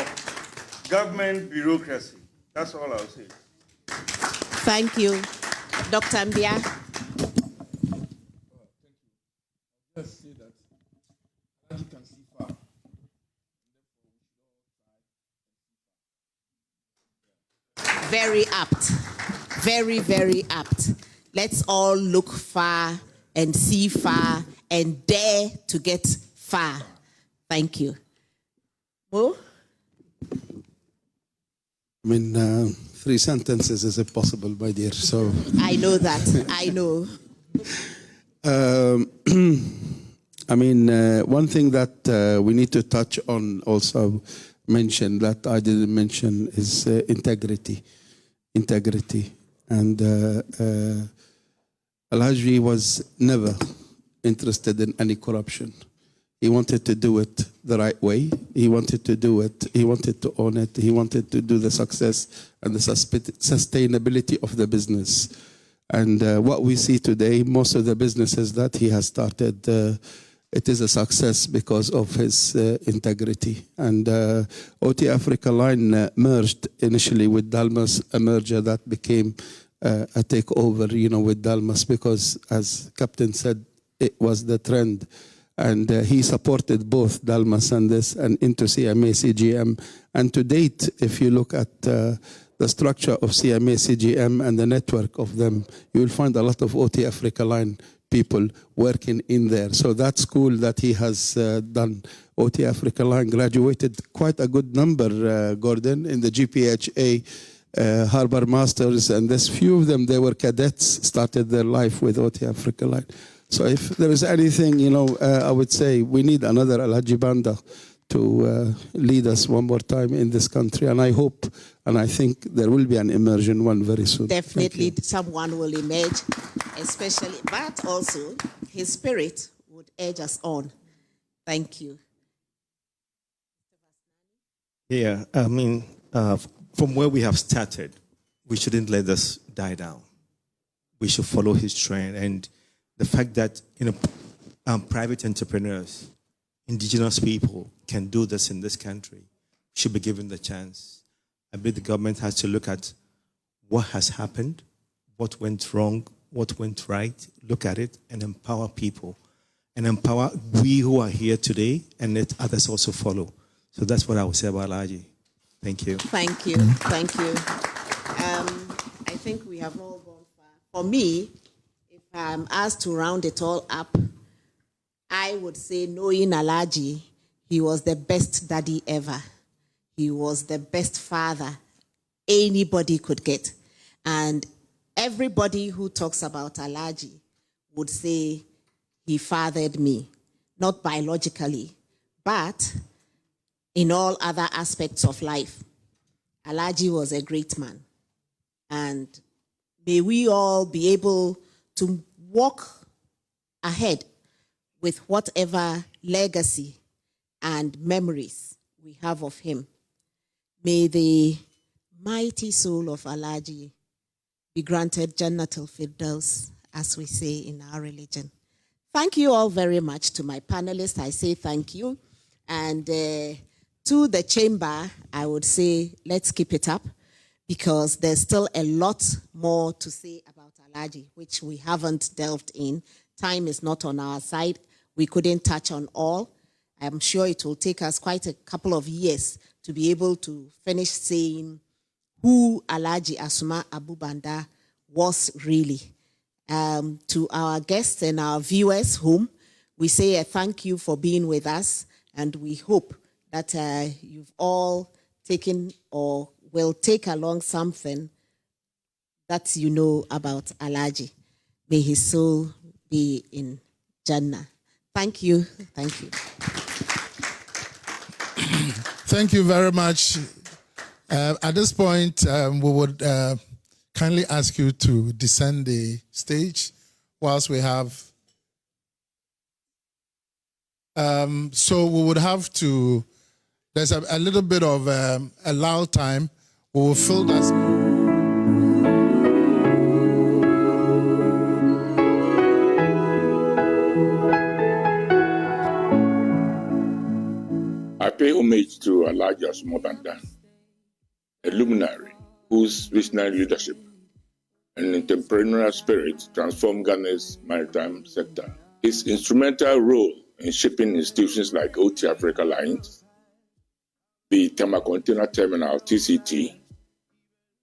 government bureaucracy. That's all I'll say. Thank you. Dr. Mbiah. Just say that you can see far. Very apt. Very, very apt. Let's all look far and see far and dare to get far. Thank you. Mo? I mean, 3 sentences is impossible, my dear. So I know that. I know. I mean, one thing that we need to touch on, also mention that I didn't mention, is integrity. Integrity. And Alhaji was never interested in any corruption. He wanted to do it the right way. He wanted to do it. He wanted to own it. He wanted to do the success and the sustainability of the business. And what we see today, most of the businesses that he has started, it is a success because of his integrity. And OT Africa Line merged initially with Dalmas, a merger that became a takeover, with Dalmas, because, as Captain said, it was the trend. And he supported both Dalmas and this and into CMA CGM. And to date, if you look at the structure of CMA CGM and the network of them, you will find a lot of OT Africa Line people working in there. So that school that he has done, OT Africa Line, graduated quite a good number, Gordon, in the GPHA Harbor Masters. And there's few of them, they were cadets, started their life with OT Africa Line. So if there is anything, I would say we need another Alhaji Banda to lead us one more time in this country. And I hope and I think there will be an immersion one very soon. Definitely someone will emerge, especially, but also his spirit would urge us on. Thank you. Yeah, I mean, from where we have started, we shouldn't let this die down. We should follow his trend. And the fact that private entrepreneurs, indigenous people can do this in this country should be given the chance. I believe the government has to look at what has happened, what went wrong, what went right, look at it and empower people. And empower we who are here today and let others also follow. So that's what I would say about Alhaji. Thank you. Thank you. Thank you. I think we have all gone far. For me, if I'm asked to round it all up, I would say, knowing Alhaji, he was the best daddy ever. He was the best father anybody could get. And everybody who talks about Alhaji would say he fathered me, not biologically, but in all other aspects of life. Alhaji was a great man. And may we all be able to walk ahead with whatever legacy and memories we have of him. May the mighty soul of Alhaji be granted Jannatul Firdaus, as we say in our religion. Thank you all very much. To my panelists, I say thank you. And to the chamber, I would say let's keep it up, because there's still a lot more to say about Alhaji, which we haven't delved in. Time is not on our side. We couldn't touch on all. I'm sure it will take us quite a couple of years to be able to finish saying who Alhaji Asuma Abu Banda was really. To our guests and our viewers, whom we say a thank you for being with us, and we hope that you've all taken or will take along something that you know about Alhaji. May his soul be in Jannah. Thank you. Thank you. Thank you very much. At this point, we would kindly ask you to descend the stage whilst we have. So we would have to, there's a little bit of a lull time. We will fill that. I pay homage to Alhaji Owusu-Mensah, a luminary whose visionary leadership and entrepreneurial spirit transformed Ghana's maritime sector. His instrumental role in shaping institutions like OT Africa Lines, the Tama Container Terminal, TCT,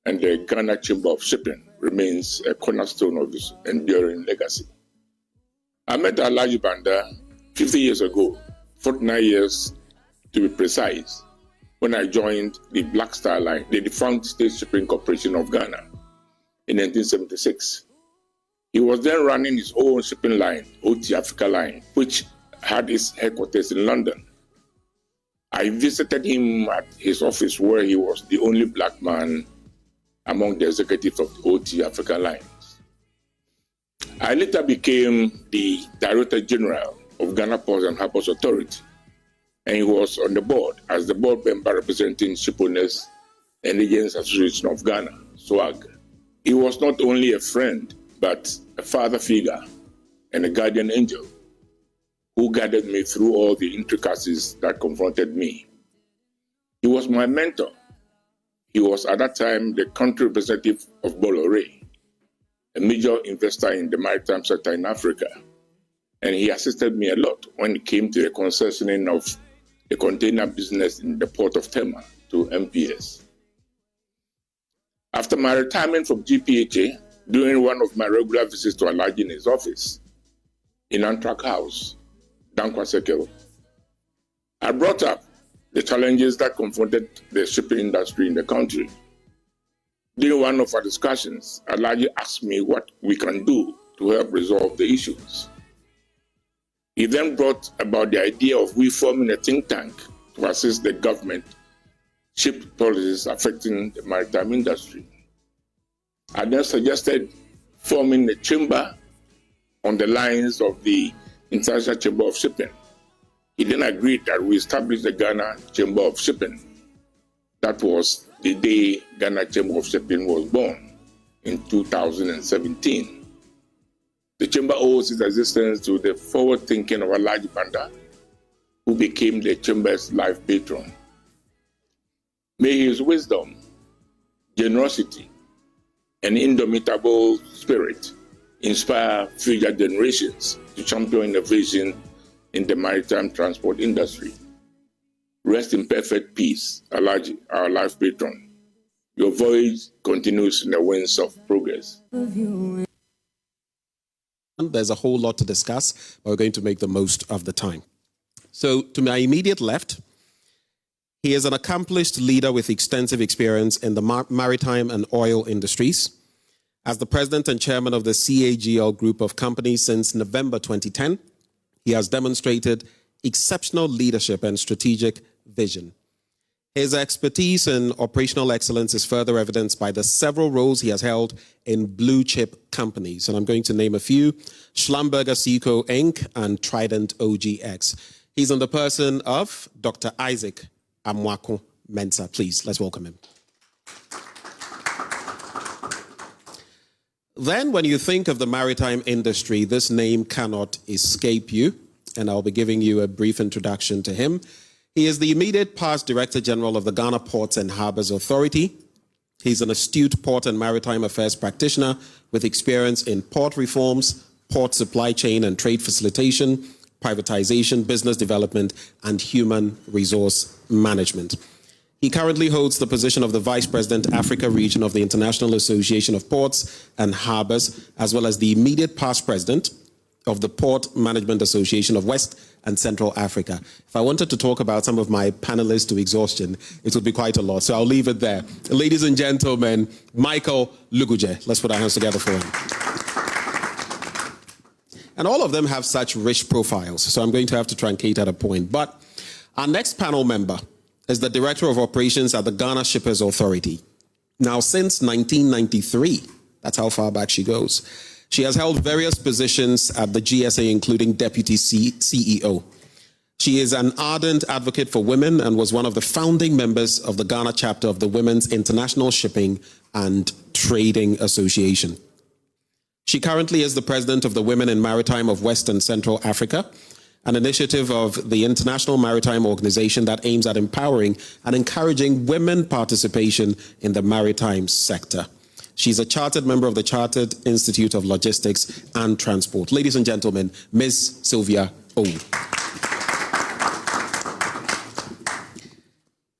and the Ghana Chamber of Shipping remains a cornerstone of his enduring legacy. I met Alhaji Banda 50 years ago 49 years to be precise, when I joined the Black Star Line, the defunct State Shipping Corporation of Ghana in 1976. He was then running his own shipping line, OT Africa Line, which had its headquarters in London. I visited him at his office where he was the only black man among the executives of the OT Africa Lines. I later became the Director General of Ghana Ports and Harbours Authority, and he was on the board as the board member representing Shipowners and Agents Association of Ghana, SWAG. He was not only a friend, but a father figure and a guardian angel who guided me through all the intricacies that confronted me. He was my mentor. He was at that time the country representative of Bolloré, a major investor in the maritime sector in Africa, and he assisted me a lot when it came to the concessioning of the container business in the port of Tema to MPS. After my retirement from GPHA, during one of my regular visits to Alhaji in his office in Antrak House, Dankwa Sekiro, I brought up the challenges that confronted the shipping industry in the country. During one of our discussions, Alhaji asked me what we can do to help resolve the issues. He then brought about the idea of we forming a think tank to assist the government ship policies affecting the maritime industry. I then suggested forming a chamber on the lines of the International Chamber of Shipping. He then agreed that we establish the Ghana Chamber of Shipping. That was the day Ghana Chamber of Shipping was born in 2017. The chamber owes its existence to the forward thinking of Alhaji Banda, who became the chamber's life patron. May his wisdom, generosity, and indomitable spirit inspire future generations to champion innovation in the maritime transport industry. Rest in perfect peace, Alhaji, our life patron. Your voyage continues in the winds of progress. There's a whole lot to discuss, but we're going to make the most of the time. So to my immediate left, he is an accomplished leader with extensive experience in the maritime and oil industries. As the president and chairman of the CAGL group of companies since November 2010, he has demonstrated exceptional leadership and strategic vision. His expertise in operational excellence is further evidenced by the several roles he has held in blue chip companies. And I'm going to name a few: Schlumberger Seco Inc. and Trident OGX. He's in the person of Dr. Isaac Owusu-Mensah. Please, let's welcome him. Then when you think of the maritime industry, this name cannot escape you, and I'll be giving you a brief introduction to him. He is the immediate past Director General of the Ghana Ports and Harbours Authority. He's an astute port and maritime affairs practitioner with experience in port reforms, port supply chain and trade facilitation, privatization, business development, and human resource management. He currently holds the position of the Vice President, Africa Region of the International Association of Ports and Harbours, as well as the immediate past President of the Port Management Association of West and Central Africa. If I wanted to talk about some of my panelists to exhaustion, it would be quite a lot, so I'll leave it there. Ladies and gentlemen, Michael Luguje. Let's put our hands together for him. And all of them have such rich profiles, so I'm going to have to truncate at a point. But our next panel member is the Director of Operations at the Ghana Shippers Authority. Now, since 1993, that's how far back she goes, she has held various positions at the GSA, including Deputy CEO. She is an ardent advocate for women and was one of the founding members of the Ghana chapter of the Women's International Shipping and Trading Association. She currently is the president of the Women in Maritime of West and Central Africa, an initiative of the International Maritime Organization that aims at empowering and encouraging women participation in the maritime sector. She's a chartered member of the Chartered Institute of Logistics and Transport. Ladies and gentlemen, Ms. Sylvia Owu.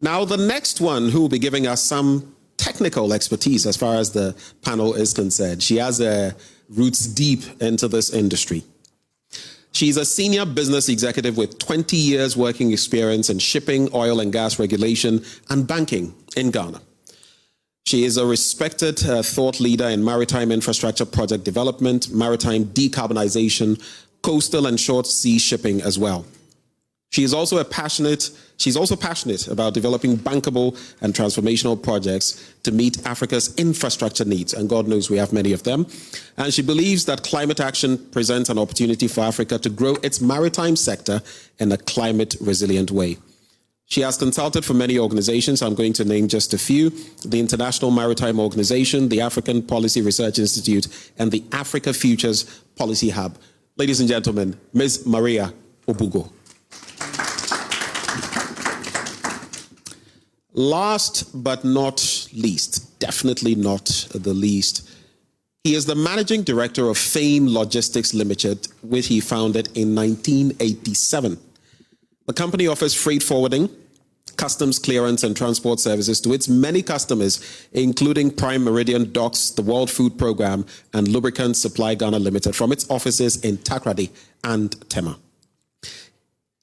Now, the next one who will be giving us some technical expertise as far as the panel is concerned. She has roots deep into this industry. She's a senior business executive with 20 years working experience in shipping, oil and gas regulation, and banking in Ghana. She is a respected thought leader in maritime infrastructure project development, maritime decarbonization, coastal and short sea shipping as well. She's also passionate about developing bankable and transformational projects to meet Africa's infrastructure needs, and God knows we have many of them. And she believes that climate action presents an opportunity for Africa to grow its maritime sector in a climate resilient way. She has consulted for many organizations. I'm going to name just a few: the International Maritime Organization, the African Policy Research Institute, and the Africa Futures Policy Hub. Ladies and gentlemen, Ms. Maria Obugo. Last but not least, definitely not the least, he is the managing director of Fame Logistics Limited, which he founded in 1987. The company offers freight forwarding, customs clearance, and transport services to its many customers, including Prime Meridian Docks, the World Food Programme, and Lubricant Supply Ghana Limited from its offices in Takrady and Tema.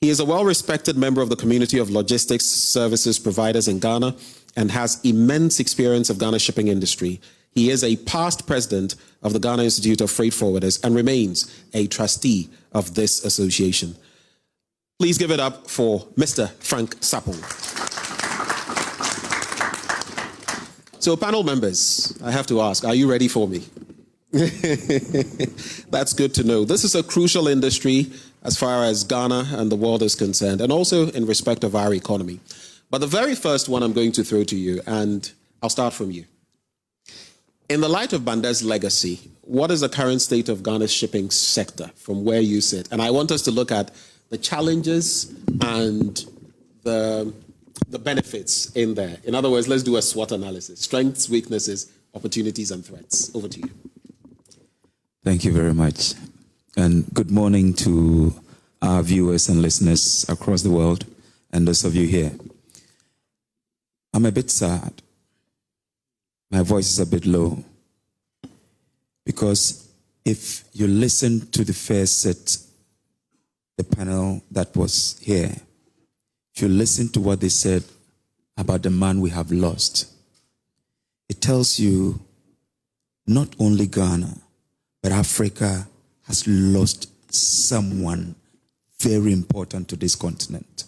He is a well-respected member of the community of logistics services providers in Ghana and has immense experience of Ghana's shipping industry. He is a past president of the Ghana Institute of Freight Forwarders and remains a trustee of this association. Please give it up for Mr. Frank Sapong. So, panel members, I have to ask, are you ready for me? That's good to know. This is a crucial industry as far as Ghana and the world is concerned, and also in respect of our economy. But the very first one I'm going to throw to you, and I'll start from you. In the light of Banda's legacy, what is the current state of Ghana's shipping sector from where you sit? And I want us to look at the challenges and the benefits in there. In other words, let's do a SWOT analysis: strengths, weaknesses, opportunities, and threats. Over to you. Thank you very much. And good morning to our viewers and listeners across the world, and those of you here. I'm a bit sad. My voice is a bit low, because if you listen to the first set, the panel that was here, if you listen to what they said about the man we have lost, it tells you not only Ghana, but Africa has lost someone very important to this continent.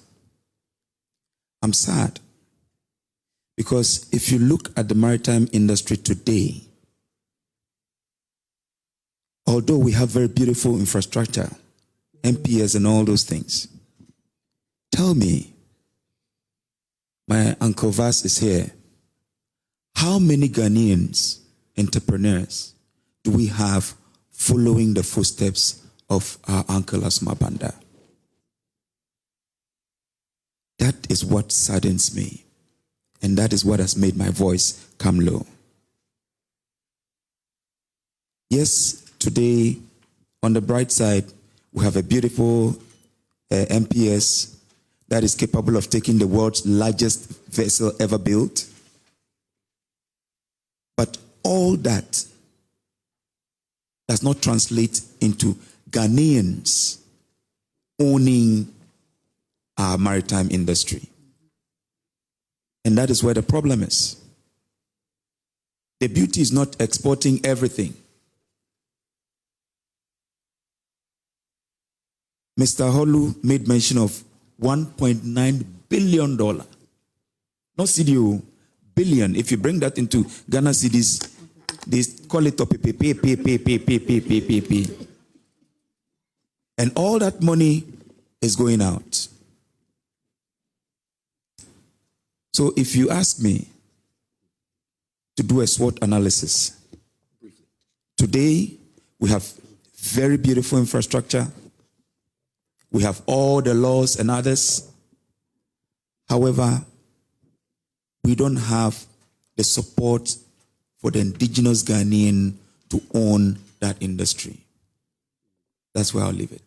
I'm sad, because if you look at the maritime industry today, although we have very beautiful infrastructure, MPS and all those things, tell me, my Uncle Vas is here, how many Ghanaians, entrepreneurs, do we have following the footsteps of our uncle Banda? That is what saddens me, and that is what has made my voice come low. Yes, today, on the bright side, we have a beautiful MPS that is capable of taking the world's largest vessel ever built. But all that does not translate into Ghanaians owning our maritime industry. And that is where the problem is. The beauty is not exporting everything. Mr. Holu made mention of $1.9 billion. Not CDO, billion. If you bring that into Ghana cedis, they call it pay. And all that money is going out. So if you ask me to do a SWOT analysis, today we have very beautiful infrastructure. We have all the laws and others. However, we don't have the support for the indigenous Ghanaian to own that industry. That's where I'll leave it.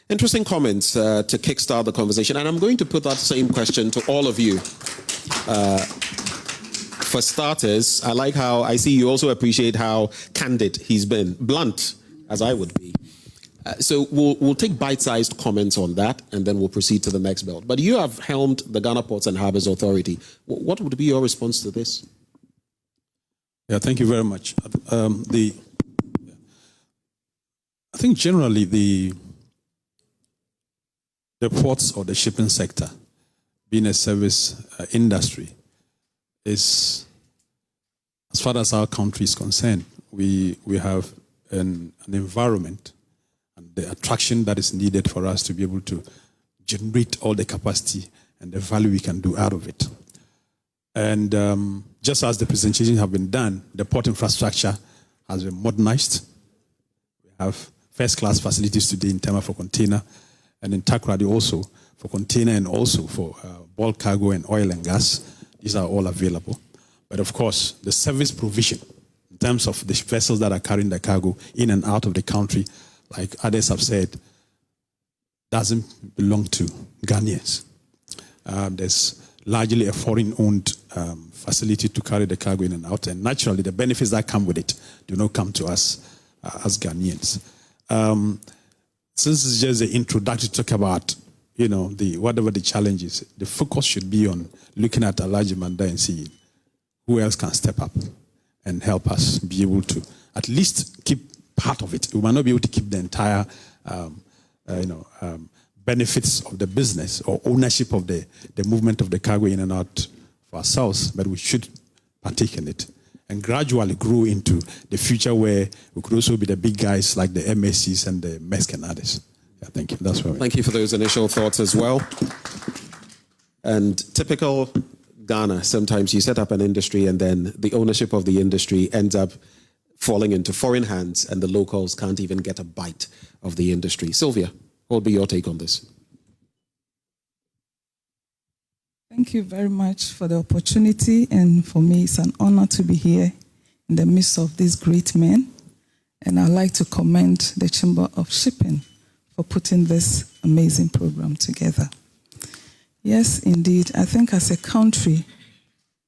Interesting comments to kickstart the conversation. And I'm going to put that same question to all of you. For starters, I like how, I see you also appreciate how candid he's been, blunt, as I would be. So we'll take bite-sized comments on that, and then we'll proceed to the next belt. But you have helmed the Ghana Ports and Harbors Authority. What would be your response to this? Yeah, thank you very much. I think generally the ports or the shipping sector, being a service industry, is, as far as our country is concerned, we have an environment and the attraction that is needed for us to be able to generate all the capacity and the value we can do out of it. And just as the presentations have been done, the port infrastructure has been modernized. We have first-class facilities today in terms of container, and in Takoradi also for container and also for bulk cargo and oil and gas. These are all available. But of course, the service provision in terms of the vessels that are carrying the cargo in and out of the country, like others have said, doesn't belong to Ghanaians. There's largely a foreign-owned facility to carry the cargo in and out, and naturally the benefits that come with it do not come to us as Ghanaians. Since it's just the introduction to talk about, whatever the challenges, the focus should be on looking at Alhaji Banda and seeing who else can step up and help us be able to at least keep part of it. We might not be able to keep the entire, benefits of the business or ownership of the movement of the cargo in and out for ourselves, but we should partake in it and gradually grow into the future where we could also be the big guys like the MSCs and the Maersk and others. Yeah, thank you. That's right. Thank you for those initial thoughts as well. And typical Ghana, sometimes you set up an industry and then the ownership of the industry ends up falling into foreign hands and the locals can't even get a bite of the industry. Sylvia, what would be your take on this? Thank you very much for the opportunity, and for me it's an honor to be here in the midst of these great men, and I'd like to commend the Chamber of Shipping for putting this amazing program together. Yes, indeed, I think as a country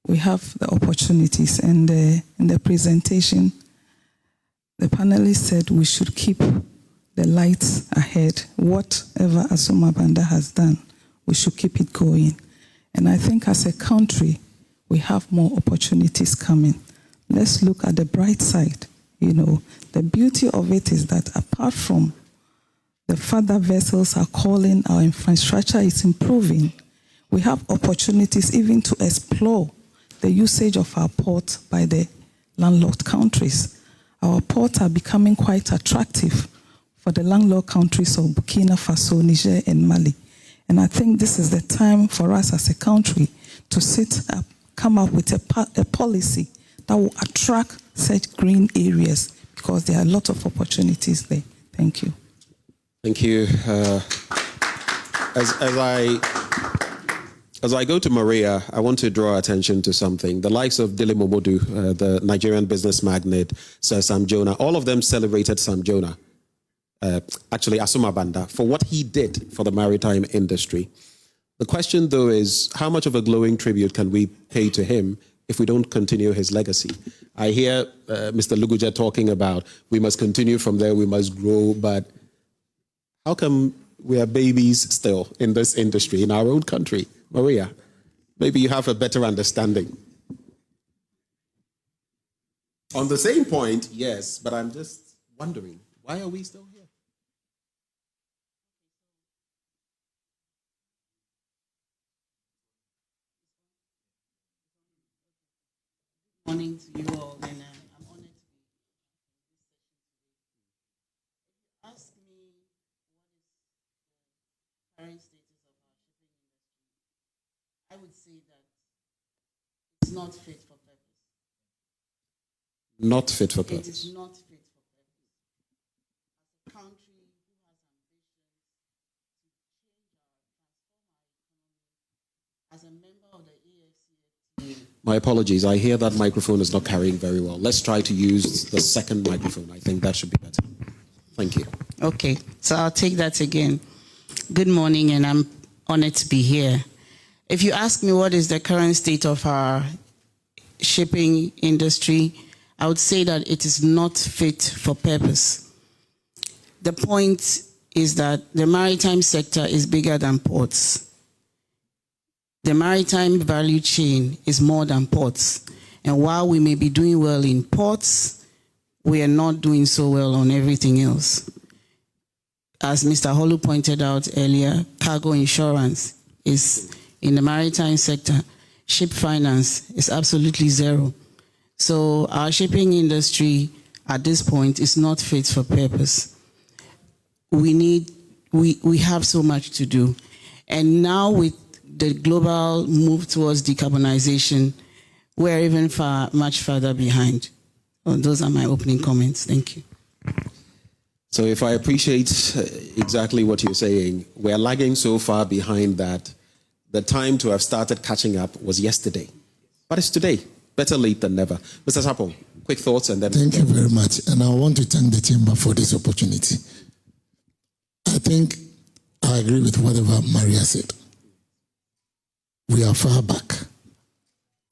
we have the opportunities, and in the presentation the panelists said we should keep the lights ahead. Whatever Owusu-Mensah Banda has done, we should keep it going. And I think as a country, we have more opportunities coming. Let's look at the bright side. The beauty of it is that apart from the further vessels are calling, our infrastructure is improving, we have opportunities even to explore the usage of our port by the landlocked countries. Our ports are becoming quite attractive for the landlocked countries of Burkina Faso, Niger, and Mali. And I think this is the time for us as a country to come up with a policy that will attract such green areas, because there are a lot of opportunities there. Thank you. Thank you. As I go to Maria, I want to draw attention to something. The likes of Dele Momodu, the Nigerian business magnate, Sir Sam Jonah, all of them celebrated Sam Jonah. Actually Owusu-Mensah Banda, for what he did for the maritime industry. The question, though, is how much of a glowing tribute can we pay to him if we don't continue his legacy? I hear Mr. Luguja talking about we must continue from there, we must grow, but how come we are babies still in this industry, in our own country? Maria, maybe you have a better understanding. On the same point, yes, but I'm just wondering, why are we still here? Good morning to you all, and I'm honored to be ask me what is the current status of our shipping industry. I would say that it's not fit for purpose. Not fit for purpose. It is not fit for purpose. As a country who has ambitions to change our transform our economy, as a member of the AFCFTA. My apologies. I hear that microphone is not carrying very well. Let's try to use the second microphone. I think that should be better. Thank you. Okay, so I'll take that again. Good morning, and I'm honored to be here. If you ask me what is the current state of our shipping industry, I would say that it is not fit for purpose. the point is that the maritime sector is bigger than ports. The maritime value chain is more than ports. And while we may be doing well in ports, we are not doing so well on everything else. As Mr. Holu pointed out earlier, cargo insurance is in the maritime sector. Ship finance is absolutely zero. So our shipping industry at this point is not fit for purpose. We have so much to do. And now with the global move towards decarbonization, we're even much further behind. Well, those are my opening comments. Thank you. So if I appreciate exactly what you're saying, we're lagging so far behind that the time to have started catching up was yesterday. But it's today. Better late than never. Mr. Sapo, quick thoughts and then... Thank you very much. And I want to thank the Chamber for this opportunity. I think I agree with whatever Maria said. We are far back.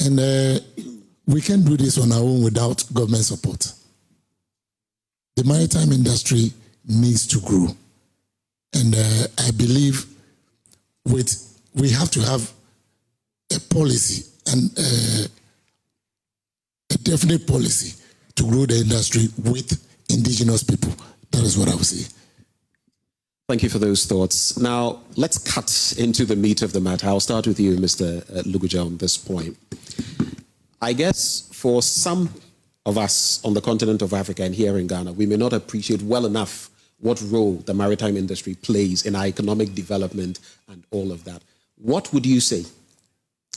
And we can do this on our own without government support. The maritime industry needs to grow. And I believe we have to have a policy and a definite policy to grow the industry with indigenous people. That is what I would say. Thank you for those thoughts. Now, let's cut into the meat of the matter. I'll start with you, Mr. Luguja, on this point. I guess for some of us on the continent of Africa and here in Ghana, we may not appreciate well enough what role the maritime industry plays in our economic development and all of that. What would you say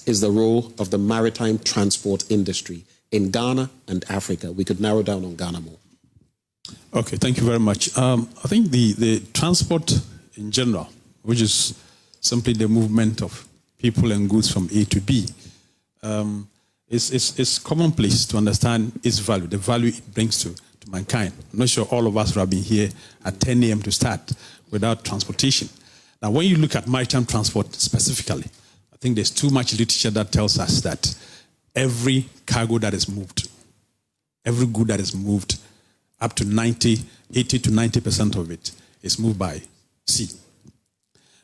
is the role of the maritime transport industry in Ghana and Africa? We could narrow down on Ghana more. Okay, thank you very much. I think the transport in general, which is simply the movement of people and goods from A to B, is commonplace to understand its value, the value it brings to mankind. I'm not sure all of us would have been here at 10 a.m. to start without transportation. Now, when you look at maritime transport specifically, I think there's too much literature that tells us that every cargo that is moved, every good that is moved, up to 80 to 90% of it is moved by sea.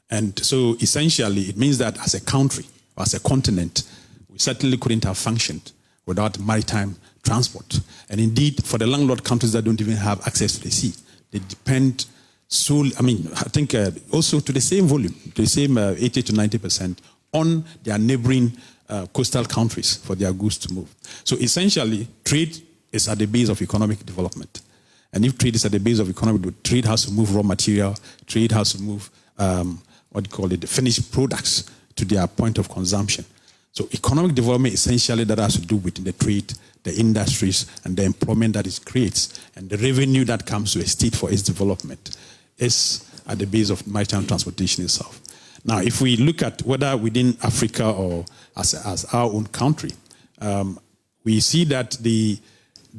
And so essentially, it means that as a country, or as a continent, we certainly couldn't have functioned without maritime transport. And indeed, for the landlord countries that don't even have access to the sea, they depend solely, I think also to the same volume, the same 80 to 90% on their neighboring coastal countries for their goods to move. So essentially, trade is at the base of economic development. And if trade is at the base of economic, trade has to move raw material, trade has to move, the finished products to their point of consumption. So economic development essentially that has to do with the trade, the industries, and the employment that it creates, and the revenue that comes to a state for its development is at the base of maritime transportation itself. Now, if we look at whether within Africa or as our own country, we see that the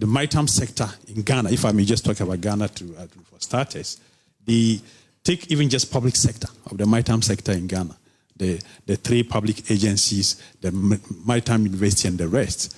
maritime sector in Ghana, if I may just talk about Ghana for starters, take even just public sector of the maritime sector in Ghana, the three public agencies, the Maritime University and the rest,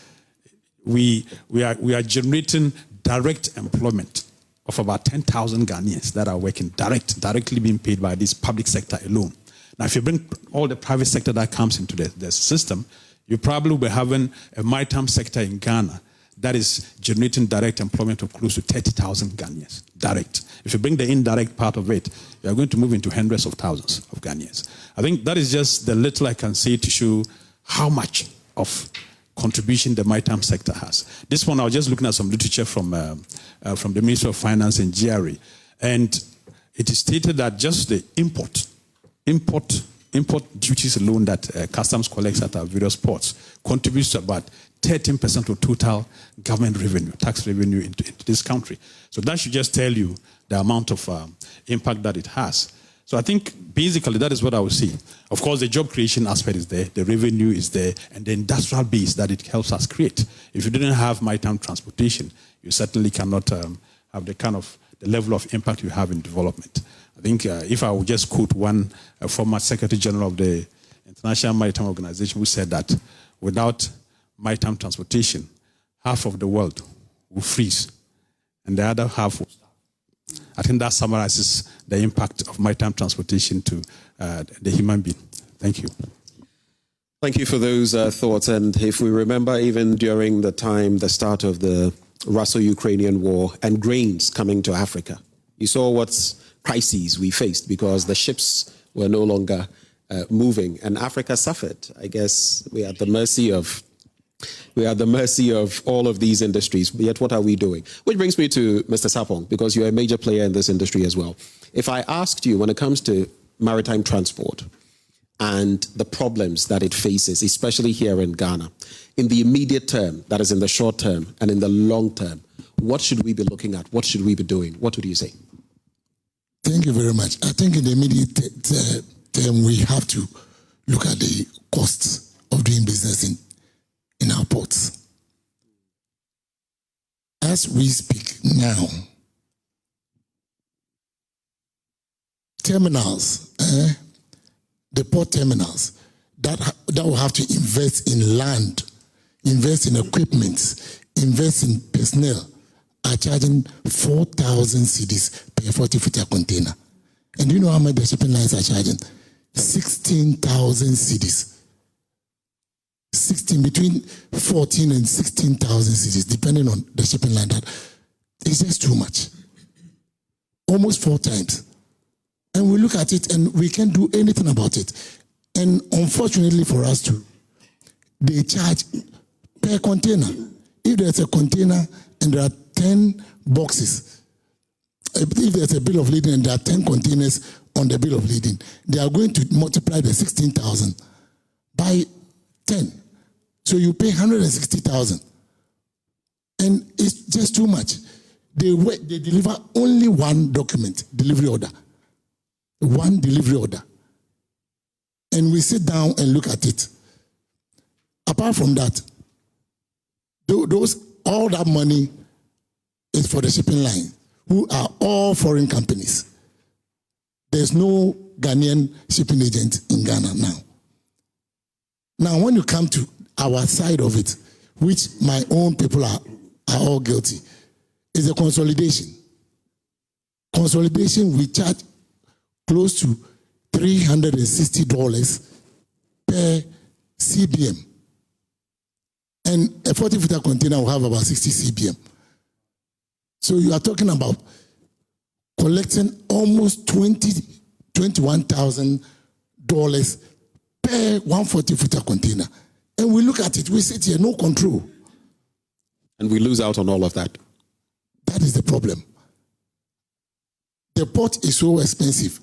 we are generating direct employment of about 10,000 Ghanaians that are working directly being paid by this public sector alone. Now, if you bring all the private sector that comes into the system, you probably will be having a maritime sector in Ghana that is generating direct employment of close to 30,000 Ghanaians, direct. If you bring the indirect part of it, you are going to move into hundreds of thousands of Ghanaians. I think that is just the little I can say to show how much of contribution the maritime sector has. This one, I was just looking at some literature from the Ministry of Finance and GRA, and it is stated that just the import duties alone that customs collects at our various ports contributes to about 13% of total government revenue, tax revenue into this country. So that should just tell you the amount of impact that it has. So I think basically that is what I would see. Of course, the job creation aspect is there, the revenue is there, and the industrial base that it helps us create. If you didn't have maritime transportation, you certainly cannot have the level of impact you have in development. I think if I would just quote one former Secretary General of the International Maritime Organization who said that without maritime transportation, half of the world will freeze and the other half will starve. I think that summarizes the impact of maritime transportation to the human being. Thank you. Thank you for those thoughts. And if we remember, even during the start of the Russo-Ukrainian war and grains coming to Africa, you saw what crises we faced because the ships were no longer moving, and Africa suffered. I guess we are at the mercy of all of these industries. Yet, what are we doing? Which brings me to Mr. Sapong, because you're a major player in this industry as well. If I asked you, when it comes to maritime transport and the problems that it faces, especially here in Ghana, in the immediate term, that is in the short term, and in the long term, what should we be looking at? What should we be doing? What would you say? Thank you very much. I think in the immediate term, we have to look at the costs of doing business in our ports. As we speak now, terminals, the port terminals, that will have to invest in land, invest in equipment, invest in personnel, are charging 4,000 cedis per 40-footer container. And do you know how much the shipping lines are charging? 16,000 cedis. Between 14 and 16,000 cedis, depending on the shipping line. That it's just too much. Almost 4 times. And we look at it and we can't do anything about it. And unfortunately for us too, they charge per container. If there's a container and there are 10 boxes, if there's a bill of lading and there are 10 containers on the bill of lading, they are going to multiply the 16,000 by 10. So you pay 160,000. And it's just too much. They deliver only one document, delivery order. One delivery order. And we sit down and look at it. Apart from that, all that money is for the shipping line, who are all foreign companies. There's no Ghanaian shipping agent in Ghana now. Now, when you come to our side of it, which my own people are all guilty, is a consolidation. Consolidation, we charge close to $360 per CBM. And a 40-footer container will have about 60 CBM. So you are talking about collecting almost $21,000 per 140-footer container. And we look at it, we sit here, no control. And we lose out on all of that. That is the problem. The port is so expensive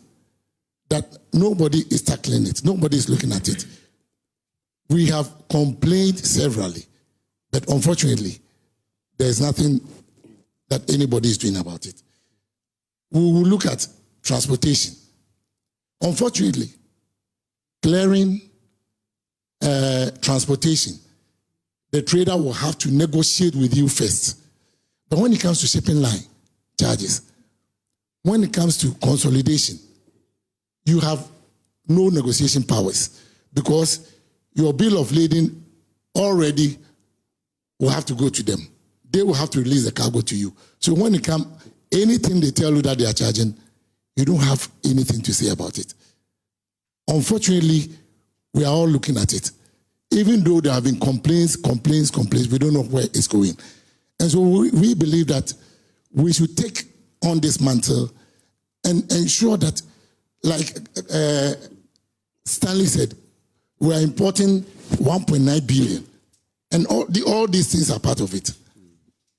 that nobody is tackling it. Nobody is looking at it. We have complained severally, but unfortunately, there's nothing that anybody is doing about it. We will look at transportation. Unfortunately, clearing transportation, the trader will have to negotiate with you first. But when it comes to shipping line charges, when it comes to consolidation, you have no negotiation powers because your bill of lading already will have to go to them. They will have to release the cargo to you. So when it comes, anything they tell you that they are charging, you don't have anything to say about it. Unfortunately, we are all looking at it. Even though there have been complaints, we don't know where it's going. And so we believe that we should take on this mantle and ensure that, like Stanley said, we are importing 1.9 billion. And all these things are part of it.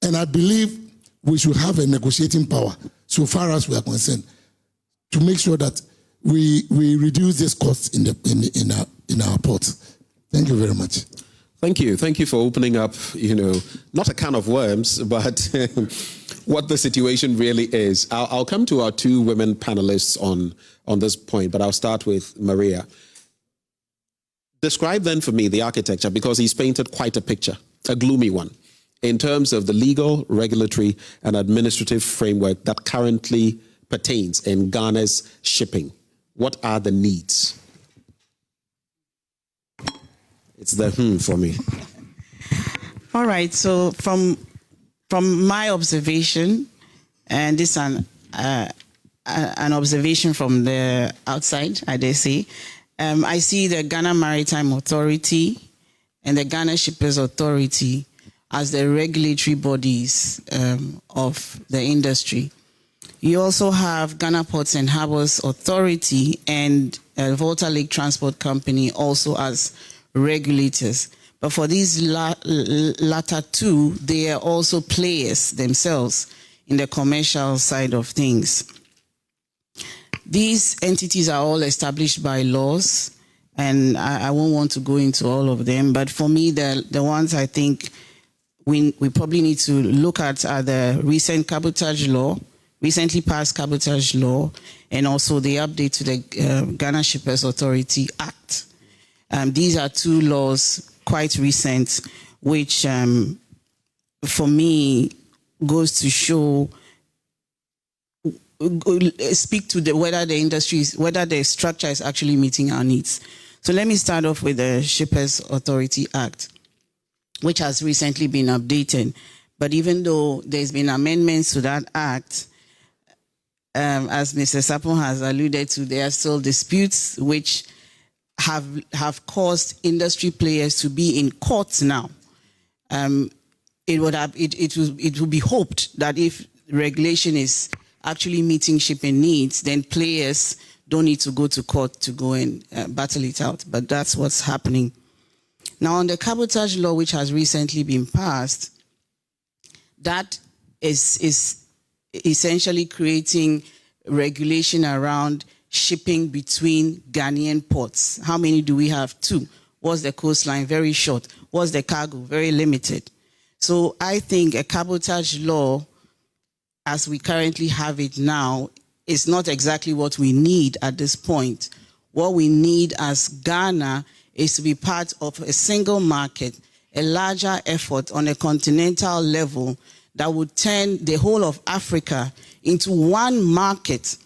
And I believe we should have a negotiating power, so far as we are concerned, to make sure that we reduce this cost in our ports. Thank you very much. Thank you. Thank you for opening up, not a can of worms, but what the situation really is. I'll come to our 2 women panelists on this point, but I'll start with Mbiah. Describe then for me the architecture, because he's painted quite a picture, a gloomy one, in terms of the legal, regulatory, and administrative framework that currently pertains in Ghana's shipping. What are the needs? It's the for me. All right. So from my observation, and this is an an observation from the outside, I dare say. I see the Ghana Maritime Authority and the Ghana Shippers Authority as the regulatory bodies of the industry. You also have Ghana Ports and Harbours Authority and Volta Lake Transport Company also as regulators. But for these latter two, they are also players themselves in the commercial side of things. These entities are all established by laws, and I won't want to go into all of them, but for me, the ones I think we probably need to look at are the recent cabotage law, recently passed cabotage law, and also the update to the Ghana Shippers Authority Act. These are two laws quite recent, which for me goes to show, speak to whether the structure is actually meeting our needs. So let me start off with the Shippers Authority Act, which has recently been updated. But even though there's been amendments to that act, as Mr. Sapon has alluded to, there are still disputes which have caused industry players to be in court now. It would be hoped that if regulation is actually meeting shipping needs, then players don't need to go to court to go and battle it out. But that's what's happening. Now, on the cabotage law, which has recently been passed, that is essentially creating regulation around shipping between Ghanaian ports. How many do we have? 2. What's the coastline? Very short. What's the cargo? Very limited. So I think a cabotage law, as we currently have it now, is not exactly what we need at this point. What we need as Ghana is to be part of a single market, a larger effort on a continental level that would turn the whole of Africa into one market,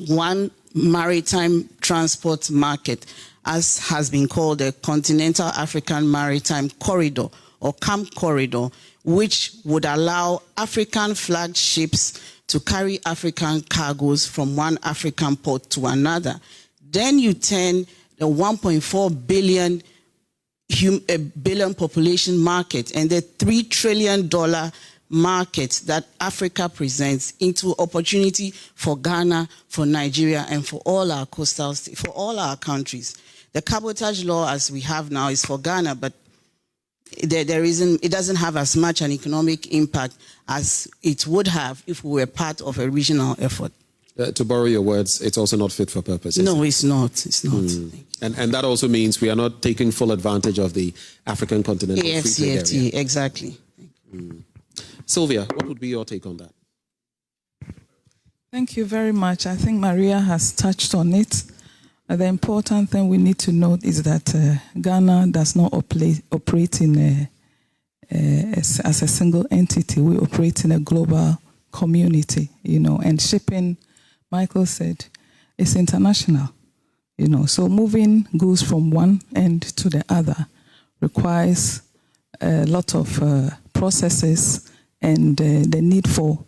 one maritime transport market, as has been called the Continental African Maritime Corridor, or CAM Corridor, which would allow African flagged ships to carry African cargoes from one African port to another. Then you turn the 1.4 billion population market and the $3 trillion market that Africa presents into opportunity for Ghana, for Nigeria, and for all our coastal states, for all our countries. The cabotage law as we have now is for Ghana, but it doesn't have as much an economic impact as it would have if we were part of a regional effort. To borrow your words, it's also not fit for purpose. No, it's not. It's not. And that also means we are not taking full advantage of the African continental free trade area. Exactly. Sylvia, what would be your take on that? Thank you very much. I think Maria has touched on it. The important thing we need to note is that Ghana does not operate in as a single entity. We operate in a global community, and shipping, Michael said, is international, So moving goods from one end to the other requires a lot of processes and the need for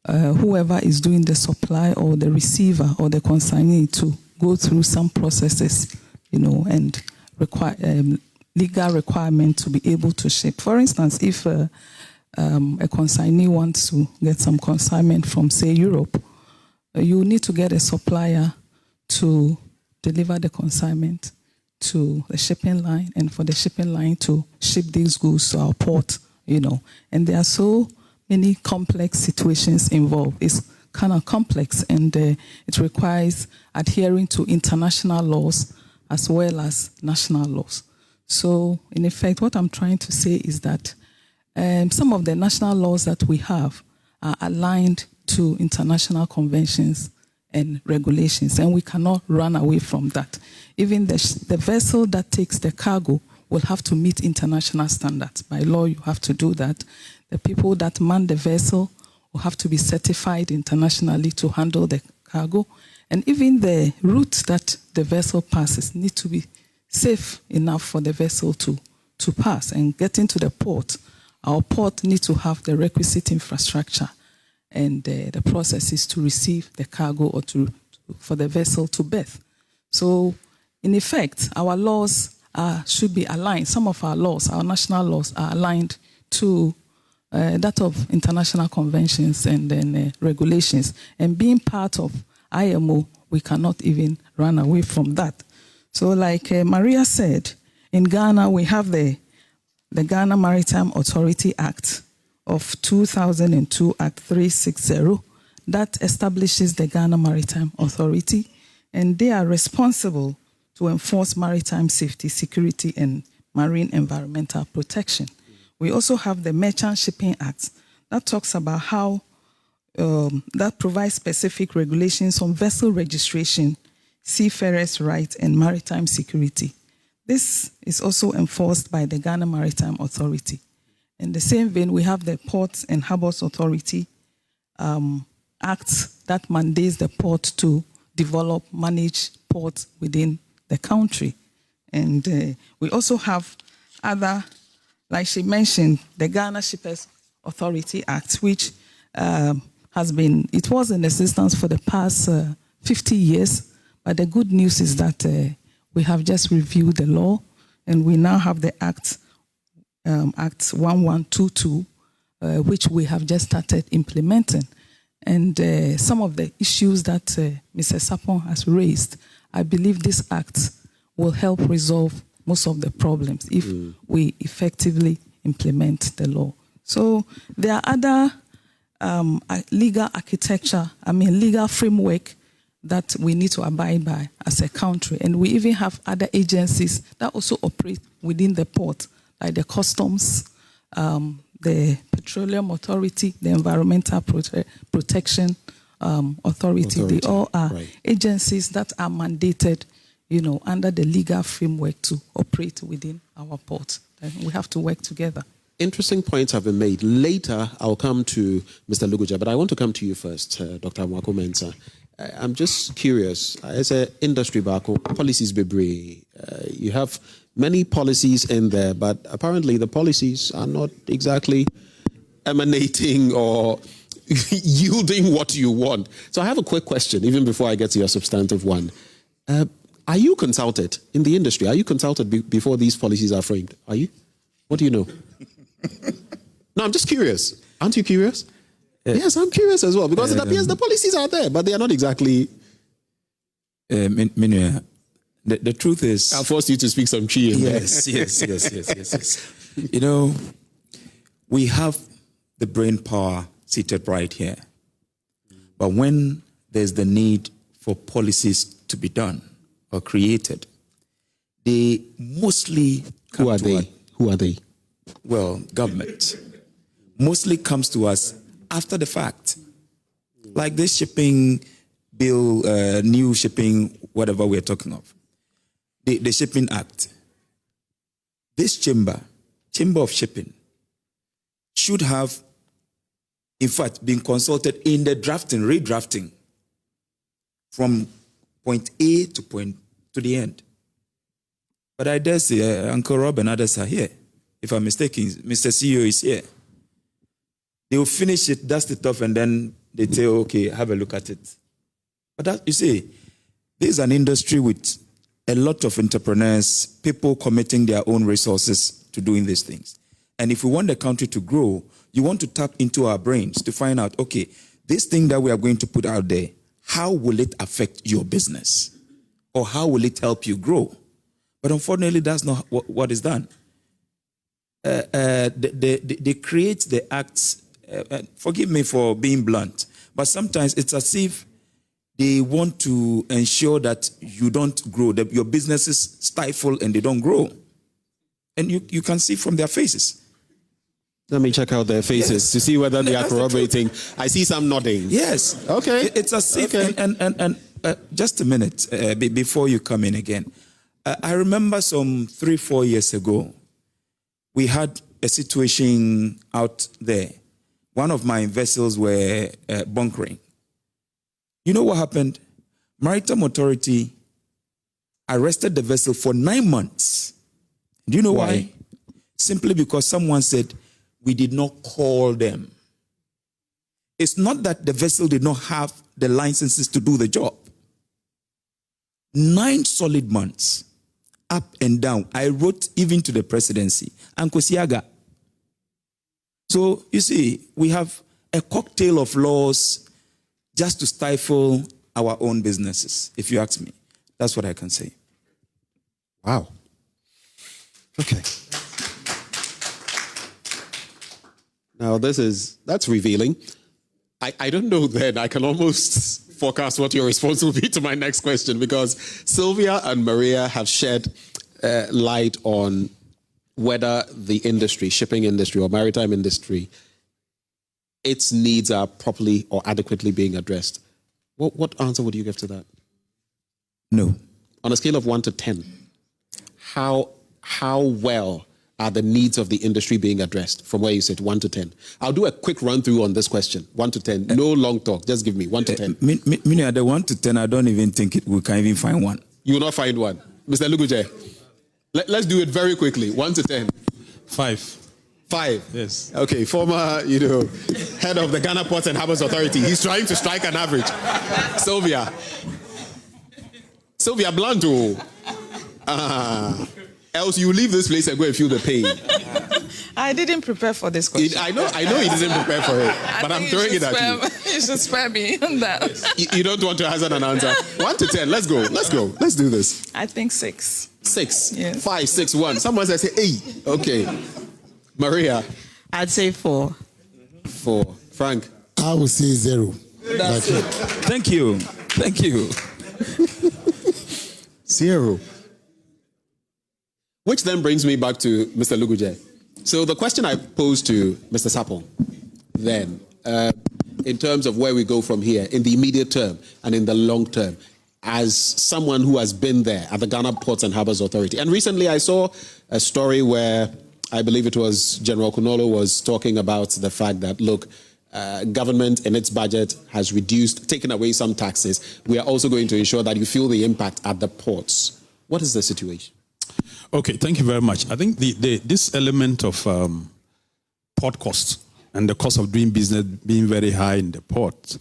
whoever is doing the supply or the receiver or the consignee to go through some processes, and legal requirement to be able to ship. For instance, if a consignee wants to get some consignment from, say, Europe, you need to get a supplier to deliver the consignment to the shipping line and for the shipping line to ship these goods to our port, And there are so many complex situations involved. It's kind of complex, and it requires adhering to international laws as well as national laws. So, in effect, what I'm trying to say is that some of the national laws that we have are aligned to international conventions and regulations, and we cannot run away from that. Even the vessel that takes the cargo will have to meet international standards. By law, you have to do that. The people that man the vessel will have to be certified internationally to handle the cargo. And even the route that the vessel passes need to be safe enough for the vessel to pass. And getting to the port, our port needs to have the requisite infrastructure and the process is to receive the cargo or for the vessel to berth. So, in effect, our laws should be aligned. Some of our laws, our national laws, are aligned to that of international conventions and then regulations. And being part of IMO, we cannot even run away from that. So like Maria said, in Ghana, we have the Ghana Maritime Authority Act of 2002, Act 360, that establishes the Ghana Maritime Authority, and they are responsible to enforce maritime safety, security, and marine environmental protection. We also have the Merchant Shipping Act that talks about how that provides specific regulations on vessel registration, seafarers' rights, and maritime security. This is also enforced by the Ghana Maritime Authority. In the same vein, we have the Ports and Harbours Authority Act that mandates the port to develop, manage ports within the country. And we also have other, like she mentioned, the Ghana Shippers Authority Act, which it was in existence for the past 50 years, but the good news is that we have just reviewed the law, and we now have the Act 1122, which we have just started implementing. And some of the issues that Mr. Sapon has raised, I believe this Act will help resolve most of the problems if we effectively implement the law. So there are other legal architecture, legal framework that we need to abide by as a country. And we even have other agencies that also operate within the port, like the Customs, the Petroleum Authority, the Environmental Protection Authority. They all are agencies that are mandated, under the legal framework to operate within our port. And we have to work together. Interesting points have been made. Later, I'll come to Mr. Luguja, but I want to come to you first, Dr. Owusu-Mensah. I'm just curious, as an industry policies bebre, you have many policies in there, but apparently the policies are not exactly emanating or yielding what you want. So I have a quick question, even before I get to your substantive one. Are you consulted in the industry? Are you consulted before these policies are framed? Are you? What do you know? No, I'm just curious. Aren't you curious? Yes, I'm curious as well, because it appears the policies are there, but they are not exactly... The truth is... I'll force you to speak some Chi in there. Yes. We have the brain power seated right here. But when there's the need for policies to be done or created, they mostly come Who are they? Well, government. Mostly comes to us after the fact. Like this shipping bill, new shipping, whatever we're talking of. The Shipping Act. This chamber of shipping, should have, in fact, been consulted in the redrafting, from point A to the end. But I dare say Uncle Rob and others are here. If I'm mistaken, Mr. CEO is here. They will finish it, dust it off, and then they say, okay, have a look at it. But that, you see, this is an industry with a lot of entrepreneurs, people committing their own resources to doing these things. And if we want the country to grow, you want to tap into our brains to find out, okay, this thing that we are going to put out there, how will it affect your business? Or how will it help you grow? But unfortunately, that's not what is done. They create the acts, forgive me for being blunt, but sometimes it's as if they want to ensure that you don't grow, that your businesses stifle and they don't grow. And you can see from their faces. Let me check out their faces to see whether they are corroborating. I see some nodding. Yes. Okay. It's as if, and just a minute before you come in again. I remember some 3-4 years ago, we had a situation out there. One of my vessels were bunkering. You know what happened? Maritime Authority arrested the vessel for 9 months. Do you know why? Simply because someone said, we did not call them. It's not that the vessel did not have the licenses to do the job. 9 solid months, up and down. I wrote even to the presidency, Ankosiaga. So, you see, we have a cocktail of laws just to stifle our own businesses, if you ask me. That's what I can say. Wow. Okay. Now, that's revealing. I don't know then. I can almost forecast what your response will be to my next question, because Sylvia and Maria have shed light on whether the industry, shipping industry or maritime industry, its needs are properly or adequately being addressed. What answer would you give to that? No. On a scale of 1 to 10, how well are the needs of the industry being addressed from where you sit, 1 to 10? I'll do a quick run through on this question, 1 to 10. No long talk, just give me 1 to 10. Meaning the 1 to 10, I don't even think we can even find one. You will not find one. Mr. Luguje, let's do it very quickly. 1 to 10. 5. 5? Yes. Okay, former, head of the Ghana Ports and Harbours Authority. He's trying to strike an average. Sylvia Blanto. Else you leave this place and go and feel the pain. I didn't prepare for this question. I know he didn't prepare for it, but I'm throwing it at you. You should spare me on that. You don't want to hazard an answer. 1 to 10, let's go. Let's do this. I think 6. 6? Yes. 5, 6, 1. Someone says, hey. Okay. Maria? I'd say 4. 4. Frank? I would say 0. That's it. Thank you. 0. Which then brings me back to Mr. Luguje. So the question I posed to Mr. Sapong then, in terms of where we go from here, in the immediate term and in the long term, as someone who has been there at the Ghana Ports and Harbours Authority. And recently I saw a story where I believe it was General Kunolo was talking about the fact that, look, government in its budget has taken away some taxes. We are also going to ensure that you feel the impact at the ports. What is the situation? Okay, thank you very much. I think this element of port costs and the cost of doing business being very high in the port